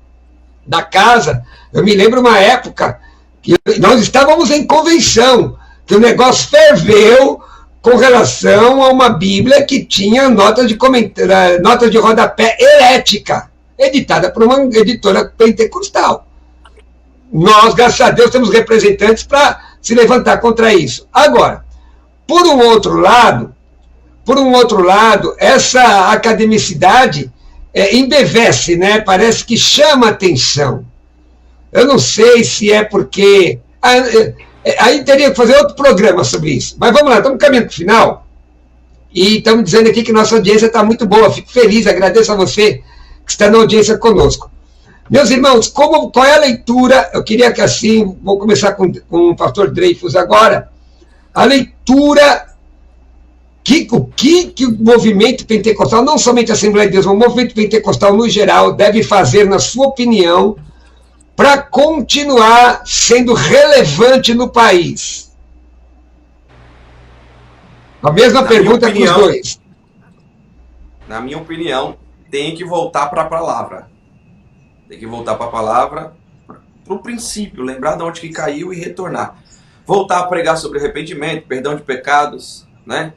S1: da Casa, eu me lembro uma época que nós estávamos em convenção, que o negócio ferveu com relação a uma Bíblia que tinha notas de rodapé herética, editada por uma editora pentecostal. Nós, graças a Deus, temos representantes para se levantar contra isso. Agora, por um outro lado, essa academicidade embevece, né? Parece que chama atenção. Eu não sei se é porque... Aí teria que fazer outro programa sobre isso. Mas vamos lá, estamos caminhando para o final. E estamos dizendo aqui que nossa audiência está muito boa. Fico feliz, agradeço a você que está na audiência conosco. Meus irmãos, qual é a leitura? Eu queria que assim, vou começar com o pastor Dreyfus agora. A leitura que o movimento pentecostal, não somente a Assembleia de Deus, mas o movimento pentecostal no geral, deve fazer, na sua opinião, para continuar sendo relevante no país? A mesma pergunta para os dois.
S3: Na minha opinião, tem que voltar para a palavra. Tem que voltar para a palavra, para o princípio, lembrar de onde que caiu e retornar. Voltar a pregar sobre arrependimento, perdão de pecados, né?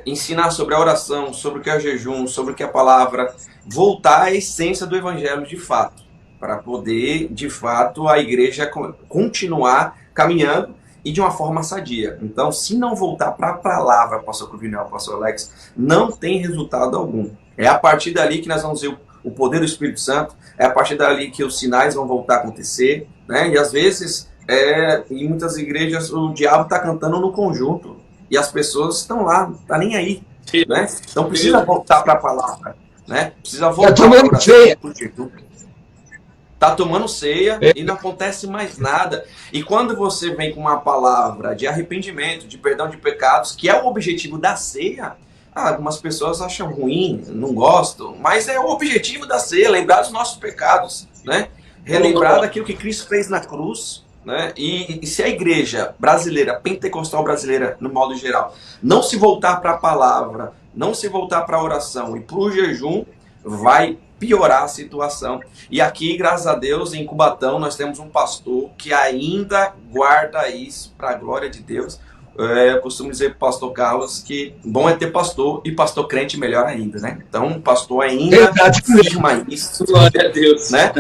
S3: Ensinar sobre a oração, sobre o que é jejum, sobre o que é a palavra. Voltar à essência do evangelho de fato, para poder, de fato, a igreja continuar caminhando e de uma forma sadia. Então, se não voltar para a palavra, pastor Cruvinel, pastor Alex, não tem resultado algum. É a partir dali que nós vamos ver o poder do Espírito Santo, é a partir dali que os sinais vão voltar a acontecer, né? E às vezes, em muitas igrejas, o diabo está cantando no conjunto, e as pessoas estão lá, não está nem aí, né? Então precisa voltar para a palavra, né? Precisa voltar para a oração. Está tomando ceia e não acontece mais nada. E quando você vem com uma palavra de arrependimento, de perdão de pecados, que é o objetivo da ceia, algumas pessoas acham ruim, não gostam, mas é o objetivo da ceia, lembrar dos nossos pecados, né? Relembrar daquilo que Cristo fez na cruz, né? E se a igreja brasileira, pentecostal brasileira, no modo geral, não se voltar para a palavra, não se voltar para a oração e para o jejum, vai piorar a situação. E aqui, graças a Deus, em Cubatão, nós temos um pastor que ainda guarda isso para a glória de Deus. Eu costumo dizer para o pastor Carlos que bom é ter pastor, e pastor crente melhor ainda, né? Então, o pastor ainda firma isso.
S4: Glória a Deus.
S3: Né?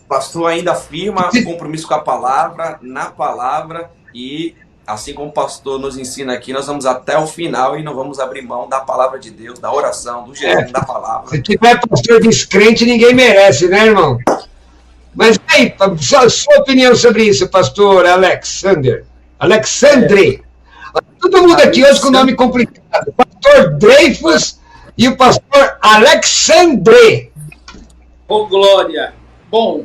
S3: O pastor ainda firma o compromisso com a palavra, na palavra, e assim como o pastor nos ensina aqui, nós vamos até o final e não vamos abrir mão da palavra de Deus, da oração, do jejum, da palavra.
S1: Se tiver pastor descrente, ninguém merece, né, irmão? Mas aí, sua opinião sobre isso, pastor Alexandre. Todo mundo aqui hoje com nome complicado. Pastor Dreyfus e o pastor Alexandre.
S4: Ô, glória! Bom,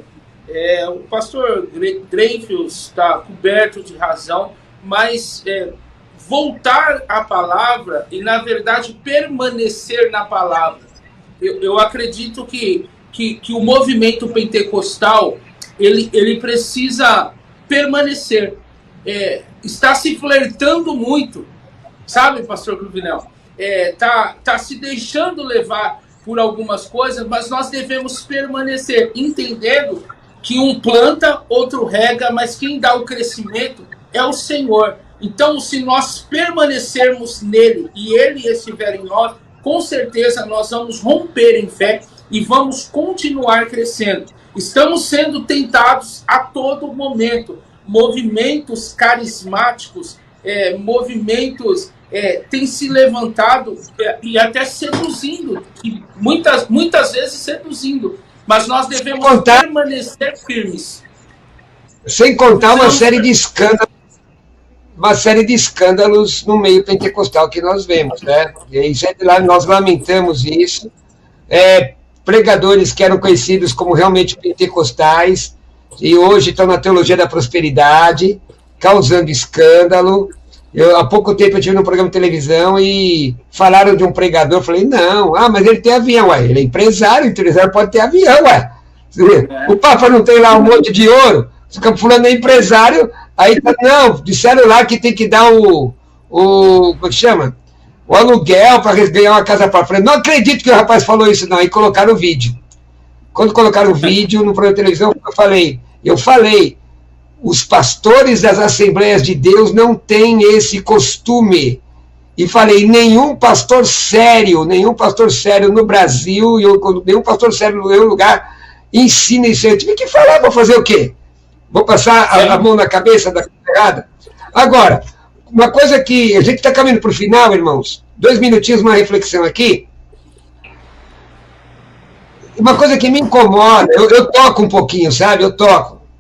S4: o pastor Dreyfus está coberto de razão, mas voltar à palavra e, na verdade, permanecer na palavra. Eu acredito que o movimento pentecostal ele precisa permanecer. Está se flertando muito, sabe, pastor Cruvinel? Tá se deixando levar por algumas coisas, mas nós devemos permanecer, entendendo que um planta, outro rega, mas quem dá o crescimento é o Senhor. Então, se nós permanecermos nele e ele estiver em nós, com certeza nós vamos romper em fé e vamos continuar crescendo. Estamos sendo tentados a todo momento. Movimentos carismáticos, movimentos têm se levantado e até seduzindo, e muitas vezes seduzindo, mas nós devemos permanecer firmes.
S1: Sem contar uma série de escândalos no meio pentecostal que nós vemos, né? E nós lamentamos isso. Pregadores que eram conhecidos como realmente pentecostais, e hoje estão na teologia da prosperidade, causando escândalo, Há pouco tempo eu estive num programa de televisão e falaram de um pregador. Eu falei, não, mas ele tem avião. Ué, ele é empresário, o empresário pode ter avião, ué. O Papa não tem lá um monte de ouro? O fulano é empresário, aí não, disseram lá que tem que dar como é que chama? O aluguel para ganhar uma casa própria. Falei, não acredito que o rapaz falou isso, não. Aí colocaram o vídeo. Quando colocaram o vídeo no programa de televisão, eu falei, os pastores das Assembleias de Deus não têm esse costume. E falei, nenhum pastor sério no Brasil, nenhum pastor sério no meu lugar ensina isso. Eu tive que falar, vou fazer o quê? Vou passar a mão na cabeça da coisa errada? Agora, uma coisa que a gente está caminhando para o final, irmãos, 2 minutinhos, uma reflexão aqui. Uma coisa que me incomoda, eu toco um pouquinho, sabe?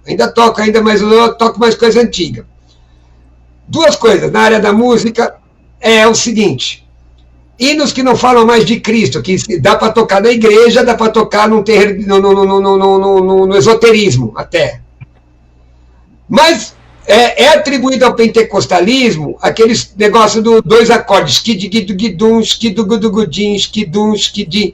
S1: Ainda toco, mas eu toco mais coisa antiga. 2 coisas na área da música é o seguinte: hinos que não falam mais de Cristo, que dá para tocar na igreja, dá para tocar no esoterismo até. Mas é atribuído ao pentecostalismo aqueles negócios dos 2 acordes, skid-gid-gidum, skid-gudugudin, skidum, skidi.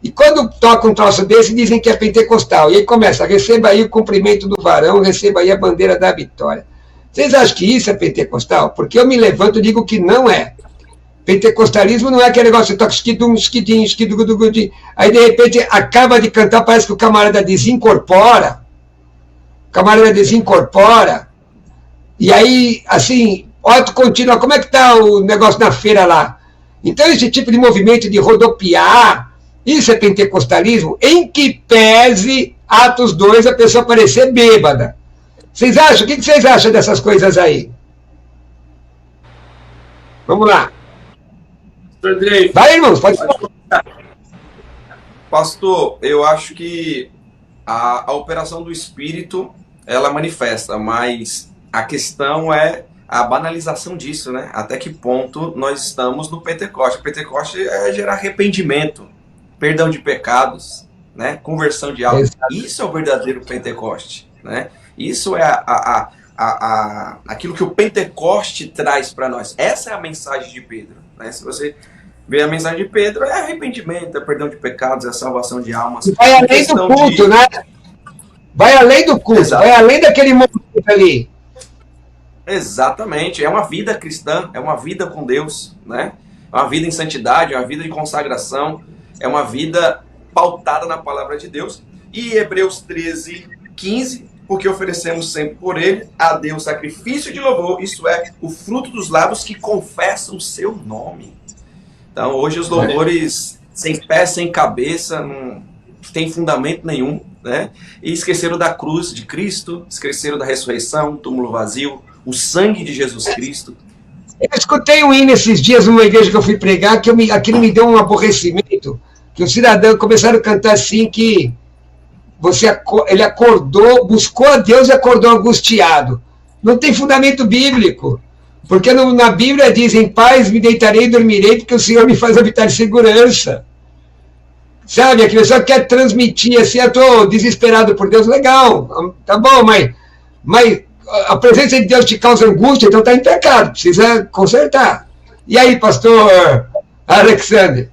S1: E quando toca um troço desse, dizem que é pentecostal. E aí começa, receba aí o cumprimento do varão, receba aí a bandeira da vitória. Vocês acham que isso é pentecostal? Porque eu me levanto e digo que não é. Pentecostalismo não é aquele negócio que toca skidum, skidin, skidugudugudin. Aí, de repente, acaba de cantar, parece que o camarada desincorpora. E aí, assim, auto contínua, como é que está o negócio na feira lá? Então, esse tipo de movimento de rodopiar, isso é pentecostalismo, em que pese Atos 2 a pessoa parecer bêbada. Vocês acham? O que vocês acham dessas coisas aí? Vamos lá. Vai, irmãos, pode falar.
S3: Pastor, eu acho que a operação do Espírito, ela manifesta, mas a questão é a banalização disso, né? Até que ponto nós estamos no Pentecoste. O Pentecoste é gerar arrependimento, perdão de pecados, né? Conversão de alma. Isso é o verdadeiro Pentecoste, né? Isso é aquilo que o Pentecoste traz para nós. Essa é a mensagem de Pedro, né? Se você ver a mensagem de Pedro, é arrependimento, é perdão de pecados, é salvação de almas.
S1: E vai além do culto, né? Vai além do culto, exato. Vai além daquele momento ali.
S3: Exatamente, é uma vida cristã, é uma vida com Deus, né? É uma vida em santidade, é uma vida de consagração, é uma vida pautada na palavra de Deus. E Hebreus 13:15, porque oferecemos sempre por ele a Deus sacrifício de louvor, isto é, o fruto dos lábios que confessam o seu nome. Então, hoje os louvores sem pé, sem cabeça, não tem fundamento nenhum, né? E esqueceram da cruz de Cristo, esqueceram da ressurreição, túmulo vazio, o sangue de Jesus Cristo.
S1: Eu escutei um hino esses dias numa igreja que eu fui pregar, que aquilo me deu um aborrecimento, que os cidadãos começaram a cantar assim, que ele acordou, buscou a Deus e acordou angustiado. Não tem fundamento bíblico. Porque na Bíblia diz, em paz me deitarei e dormirei, porque o Senhor me faz habitar em segurança. Sabe, a pessoa quer transmitir assim, eu estou desesperado por Deus, legal, tá bom, mas a presença de Deus te causa angústia, então está em pecado, precisa consertar. E aí, pastor Alexander?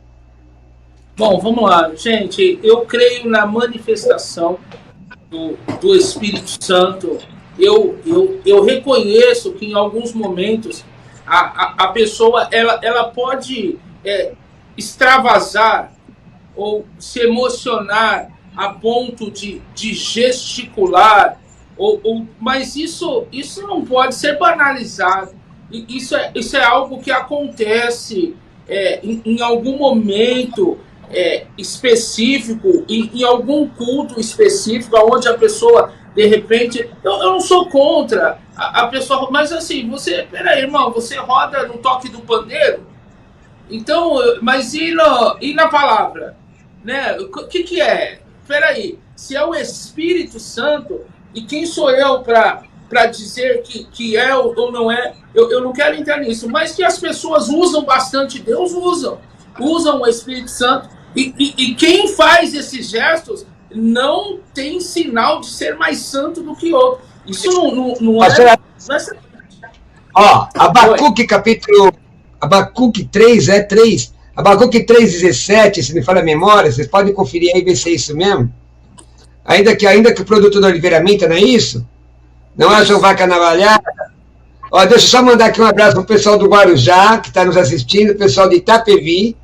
S4: Bom, vamos lá, gente, eu creio na manifestação do Espírito Santo. Eu reconheço que em alguns momentos a pessoa ela pode extravasar ou se emocionar a ponto de gesticular, mas isso não pode ser banalizado. Isso é algo que acontece em algum momento específico, em algum culto específico, onde a pessoa, de repente, eu não sou contra a pessoa, mas assim, peraí, irmão, você roda no toque do pandeiro? Então, mas e na palavra? Né? O que é? Peraí, se é o Espírito Santo, e quem sou eu para dizer que é ou não é? Eu não quero entrar nisso, mas que as pessoas usam bastante Deus, usam o Espírito Santo, e quem faz esses gestos não tem sinal de ser mais santo do que outro. Isso não é...
S1: Ó, Abacuque 3, 3. Abacuque 3,17, se me fala a memória, vocês podem conferir aí e ver se é isso mesmo. Ainda que o produto da oliveira minta, não é isso? Não haja vaca navalhada. Ó, deixa eu só mandar aqui um abraço para o pessoal do Guarujá, que está nos assistindo, o pessoal de Itapevi,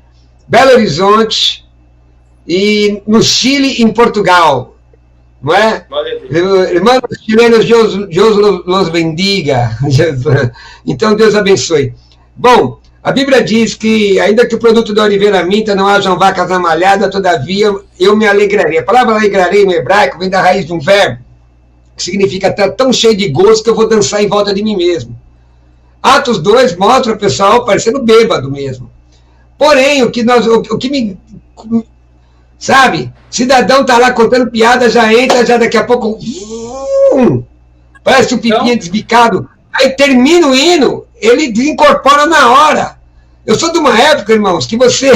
S1: Belo Horizonte, e no Chile e em Portugal. Não é? Irmãos chilenos, Deus los bendiga. Então, Deus abençoe. Bom, a Bíblia diz que, ainda que o produto da oliveira minta não hajam vacas na malhada, todavia eu me alegrarei. A palavra alegrarei no hebraico vem da raiz de um verbo, que significa estar tão cheio de gozo que eu vou dançar em volta de mim mesmo. Atos 2 mostra o pessoal parecendo bêbado mesmo. Porém, o que me... Sabe? Cidadão tá lá contando piada, já entra, já daqui a pouco... parece um pipinha desbicado. Aí termina o hino, ele desincorpora na hora. Eu sou de uma época, irmãos, que você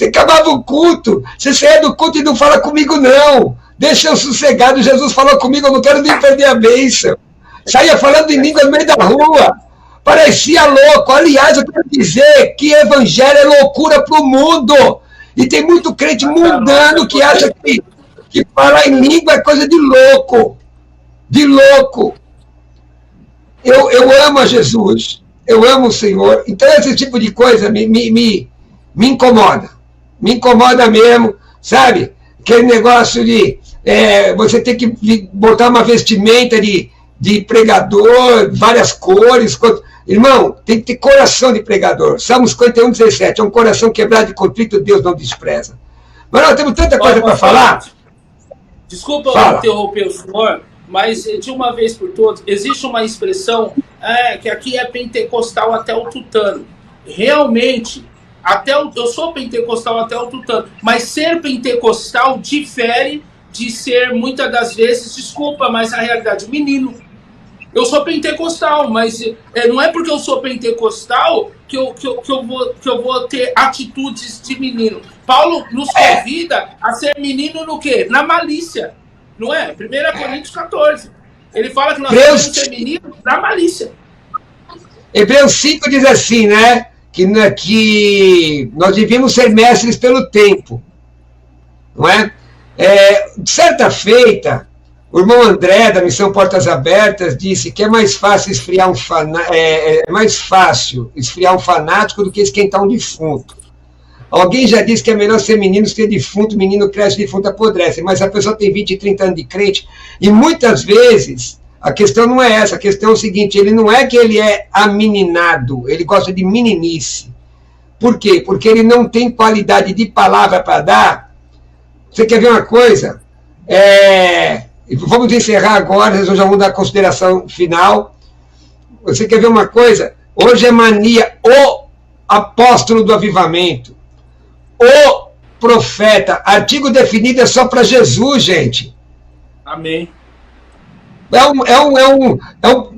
S1: acabava o culto, você saia do culto e não fala comigo, não. Deixa eu sossegado, Jesus falou comigo, eu não quero nem perder a bênção. Saía falando em língua no meio da rua. Parecia louco. Aliás, eu quero dizer que evangelho é loucura para o mundo. E tem muito crente mundano que acha que falar em língua é coisa de louco. De louco. Eu amo a Jesus. Eu amo o Senhor. Então, esse tipo de coisa me incomoda. Me incomoda mesmo, sabe? Aquele negócio de você ter que botar uma vestimenta de pregador, várias cores. Irmão, tem que ter coração de pregador. Salmo 51:17. É um coração quebrado e contrito, Deus não despreza. Mas nós temos tanta coisa para falar.
S4: Desculpa interromper o senhor, mas de uma vez por todas, existe uma expressão que aqui é pentecostal até o tutano. Realmente, eu sou pentecostal até o tutano, mas ser pentecostal difere de ser, muitas das vezes, desculpa, mas a realidade, menino. Eu sou pentecostal, mas não é porque eu sou pentecostal que eu vou ter atitudes de menino. Paulo nos convida a ser menino no quê? Na malícia, não é? 1 Coríntios 14. Ele fala que nós devemos ser menino na malícia.
S1: Hebreus 5 diz assim, né? Que nós devíamos ser mestres pelo tempo. Não é? Certa feita, o irmão André, da Missão Portas Abertas, disse que é mais fácil esfriar um fanático do que esquentar um defunto. Alguém já disse que é melhor ser menino que ser defunto, menino cresce, defunto apodrece, mas a pessoa tem 20, 30 anos de crente, e muitas vezes a questão não é essa, a questão é o seguinte, ele não é que ele é ameninado, ele gosta de meninice. Por quê? Porque ele não tem qualidade de palavra para dar. Você quer ver uma coisa? Vamos encerrar agora, eu já vou dar a consideração final. Você quer ver uma coisa? Hoje é mania, o apóstolo do avivamento, o profeta, artigo definido é só para Jesus, gente.
S4: Amém.
S1: É um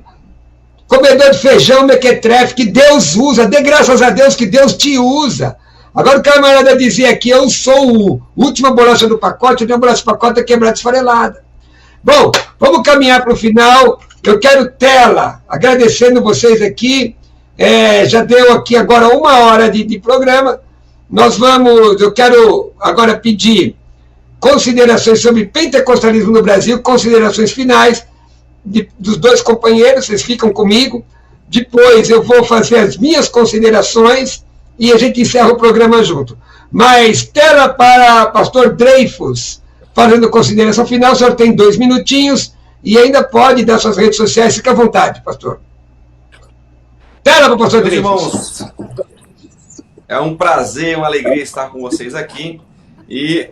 S1: comedor de feijão, mequetrefe, que Deus usa, dê graças a Deus que Deus te usa. Agora o camarada dizia aqui, eu sou a última bolacha do pacote, eu tenho a bolacha do pacote quebrada, esfarelada. Bom, vamos caminhar para o final. Eu quero tela, agradecendo vocês aqui. Já deu aqui agora 1 hora de programa. Eu quero agora pedir considerações sobre pentecostalismo no Brasil, considerações finais dos dois companheiros, vocês ficam comigo. Depois eu vou fazer as minhas considerações e a gente encerra o programa junto. Mas tela para pastor Dreyfus, fazendo consideração final, o senhor tem 2 minutinhos e ainda pode dar suas redes sociais, fica à vontade, pastor. Tela para o pastor Dreyfus.
S3: Irmãos, é um prazer, uma alegria estar com vocês aqui e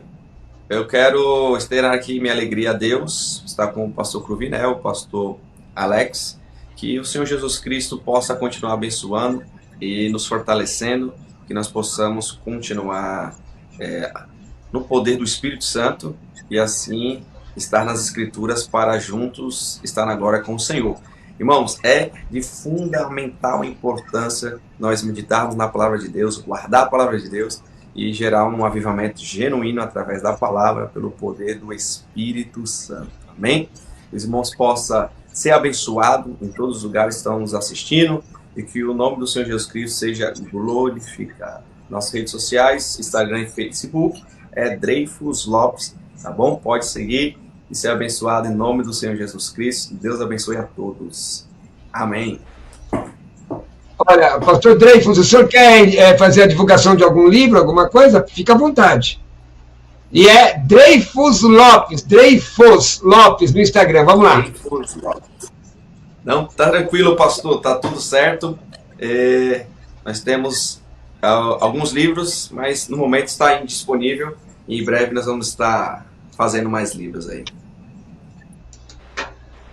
S3: eu quero externar aqui minha alegria a Deus, estar com o pastor Cruvinel, o pastor Alex, que o Senhor Jesus Cristo possa continuar abençoando e nos fortalecendo, que nós possamos continuar no poder do Espírito Santo e assim estar nas Escrituras para juntos estar na glória com o Senhor. Irmãos, é de fundamental importância nós meditarmos na palavra de Deus, guardar a palavra de Deus e gerar um avivamento genuíno através da palavra pelo poder do Espírito Santo. Amém? Os irmãos possam ser abençoado em todos os lugares que estão nos assistindo e que o nome do Senhor Jesus Cristo seja glorificado. Nossas redes sociais, Instagram e Facebook, é Dreyfus Lopes, tá bom? Pode seguir e ser abençoado em nome do Senhor Jesus Cristo. Deus abençoe a todos. Amém.
S1: Olha, pastor Dreyfus, o senhor quer fazer a divulgação de algum livro, alguma coisa? Fica à vontade. E é Dreyfus Lopes no Instagram, vamos lá.
S3: Dreyfus Lopes. Não, tá tranquilo, pastor, tá tudo certo. Nós temos alguns livros, mas no momento está indisponível. E em breve nós vamos estar fazendo mais livros aí.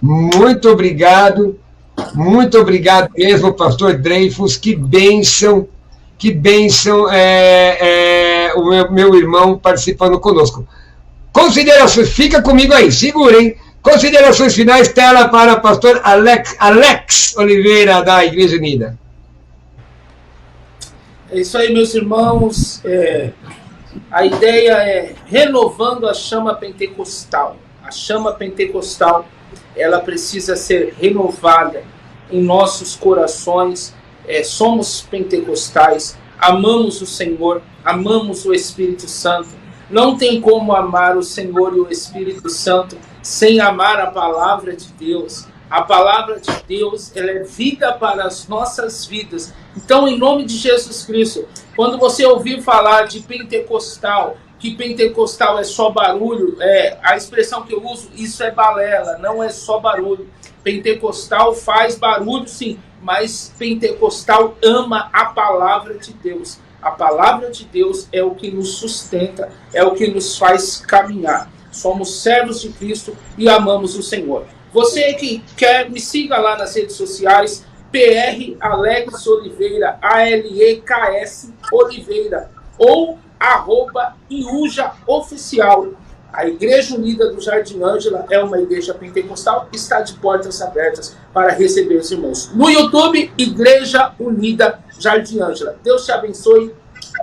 S3: Muito obrigado mesmo, pastor Dreyfus. Que bênção o meu irmão participando conosco. Considerações, fica comigo aí, segurem. Considerações finais, tela para o pastor Alex Oliveira, da Igreja Unida.
S4: É isso aí, meus irmãos. A ideia é renovando a chama pentecostal. A chama pentecostal, ela precisa ser renovada em nossos corações. Somos pentecostais, amamos o Senhor, amamos o Espírito Santo. Não tem como amar o Senhor e o Espírito Santo sem amar a palavra de Deus. A palavra de Deus, ela é vida para as nossas vidas. Então, em nome de Jesus Cristo, quando você ouvir falar de pentecostal, que pentecostal é só barulho, a expressão que eu uso, isso é balela, não é só barulho. Pentecostal faz barulho, sim, mas pentecostal ama a palavra de Deus. A palavra de Deus é o que nos sustenta, é o que nos faz caminhar. Somos servos de Cristo e amamos o Senhor. Você que quer, me siga lá nas redes sociais, PR Alex Oliveira, ALEKS Oliveira, ou @Iuja Oficial. A Igreja Unida do Jardim Ângela é uma igreja pentecostal, está de portas abertas para receber os irmãos. No YouTube, Igreja Unida Jardim Ângela. Deus te abençoe.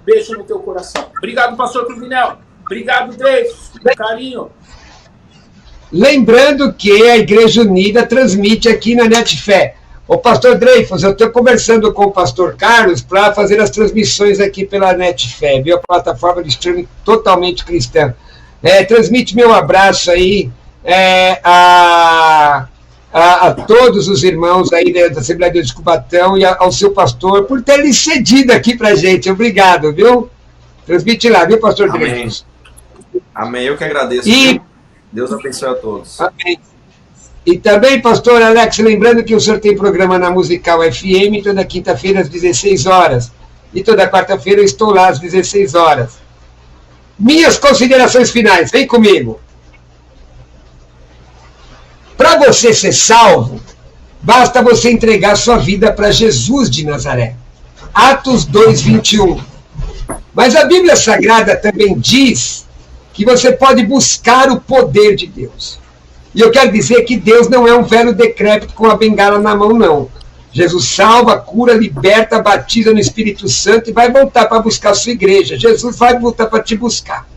S4: Beijo no teu coração. Obrigado, pastor Cruvinel. Obrigado, Dreyfus. Carinho.
S1: Lembrando que a Igreja Unida transmite aqui na Netfé. Ô, pastor Dreyfus, eu estou conversando com o pastor Carlos para fazer as transmissões aqui pela Netfé, viu? A plataforma de streaming totalmente cristã. Transmite meu abraço aí a todos os irmãos aí da Assembleia de Deus de Cubatão e ao seu pastor por ter lhe cedido aqui para a gente. Obrigado, viu? Transmite lá, viu, pastor Dreyfus?
S3: Amém, eu que agradeço. Deus abençoe a todos. Amém.
S1: E também, pastor Alex, lembrando que o senhor tem programa na Musical FM toda quinta-feira às 16 horas. E toda quarta-feira eu estou lá às 16 horas. Minhas considerações finais, vem comigo. Para você ser salvo, basta você entregar sua vida para Jesus de Nazaré. Atos 2:21. Mas a Bíblia Sagrada também diz que você pode buscar o poder de Deus. E eu quero dizer que Deus não é um velho decrépito com a bengala na mão, não. Jesus salva, cura, liberta, batiza no Espírito Santo e vai voltar para buscar a sua igreja. Jesus vai voltar para te buscar.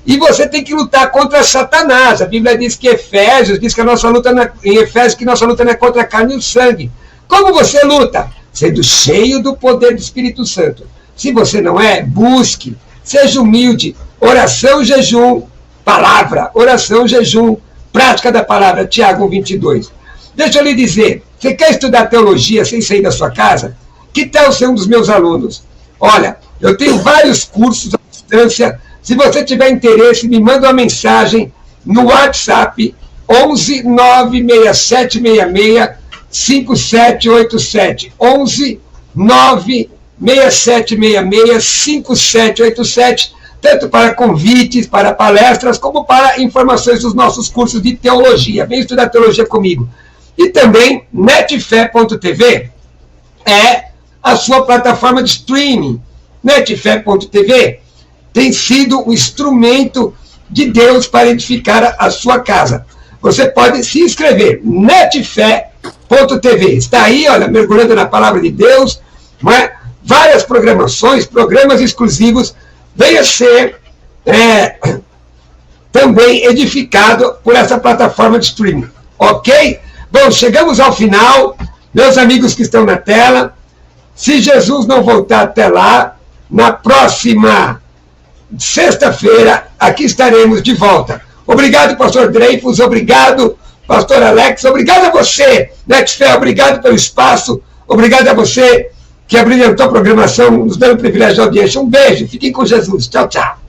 S1: E você tem que lutar contra Satanás. A Bíblia diz que Efésios, diz que a nossa luta em Efésios que nossa luta não é contra a carne e o sangue. Como você luta? Sendo cheio do poder do Espírito Santo. Se você não é, busque, seja humilde. Oração, jejum, palavra. Oração, jejum, prática da palavra. Tiago 1:22. Deixa eu lhe dizer, você quer estudar teologia sem sair da sua casa? Que tal ser um dos meus alunos? Olha, eu tenho vários cursos à distância. Se você tiver interesse, me manda uma mensagem no WhatsApp 11 96766 5787. 11 96766 5787. Tanto para convites, para palestras, como para informações dos nossos cursos de teologia. Vem estudar teologia comigo. E também, netfé.tv é a sua plataforma de streaming. Netfé.tv tem sido o instrumento de Deus para edificar a sua casa. Você pode se inscrever, netfé.tv. Está aí, olha, mergulhando na palavra de Deus, não é? Várias programações, programas exclusivos. Venha ser também edificado por essa plataforma de streaming. Ok? Bom, chegamos ao final, meus amigos que estão na tela. Se Jesus não voltar até lá, na próxima sexta-feira, aqui estaremos de volta. Obrigado, pastor Dreyfus, obrigado, pastor Alex, obrigado a você, Nextel, obrigado pelo espaço, obrigado a você que abrilhantou a programação, nos dando o privilégio de audiência. Um beijo, fiquem com Jesus. Tchau, tchau.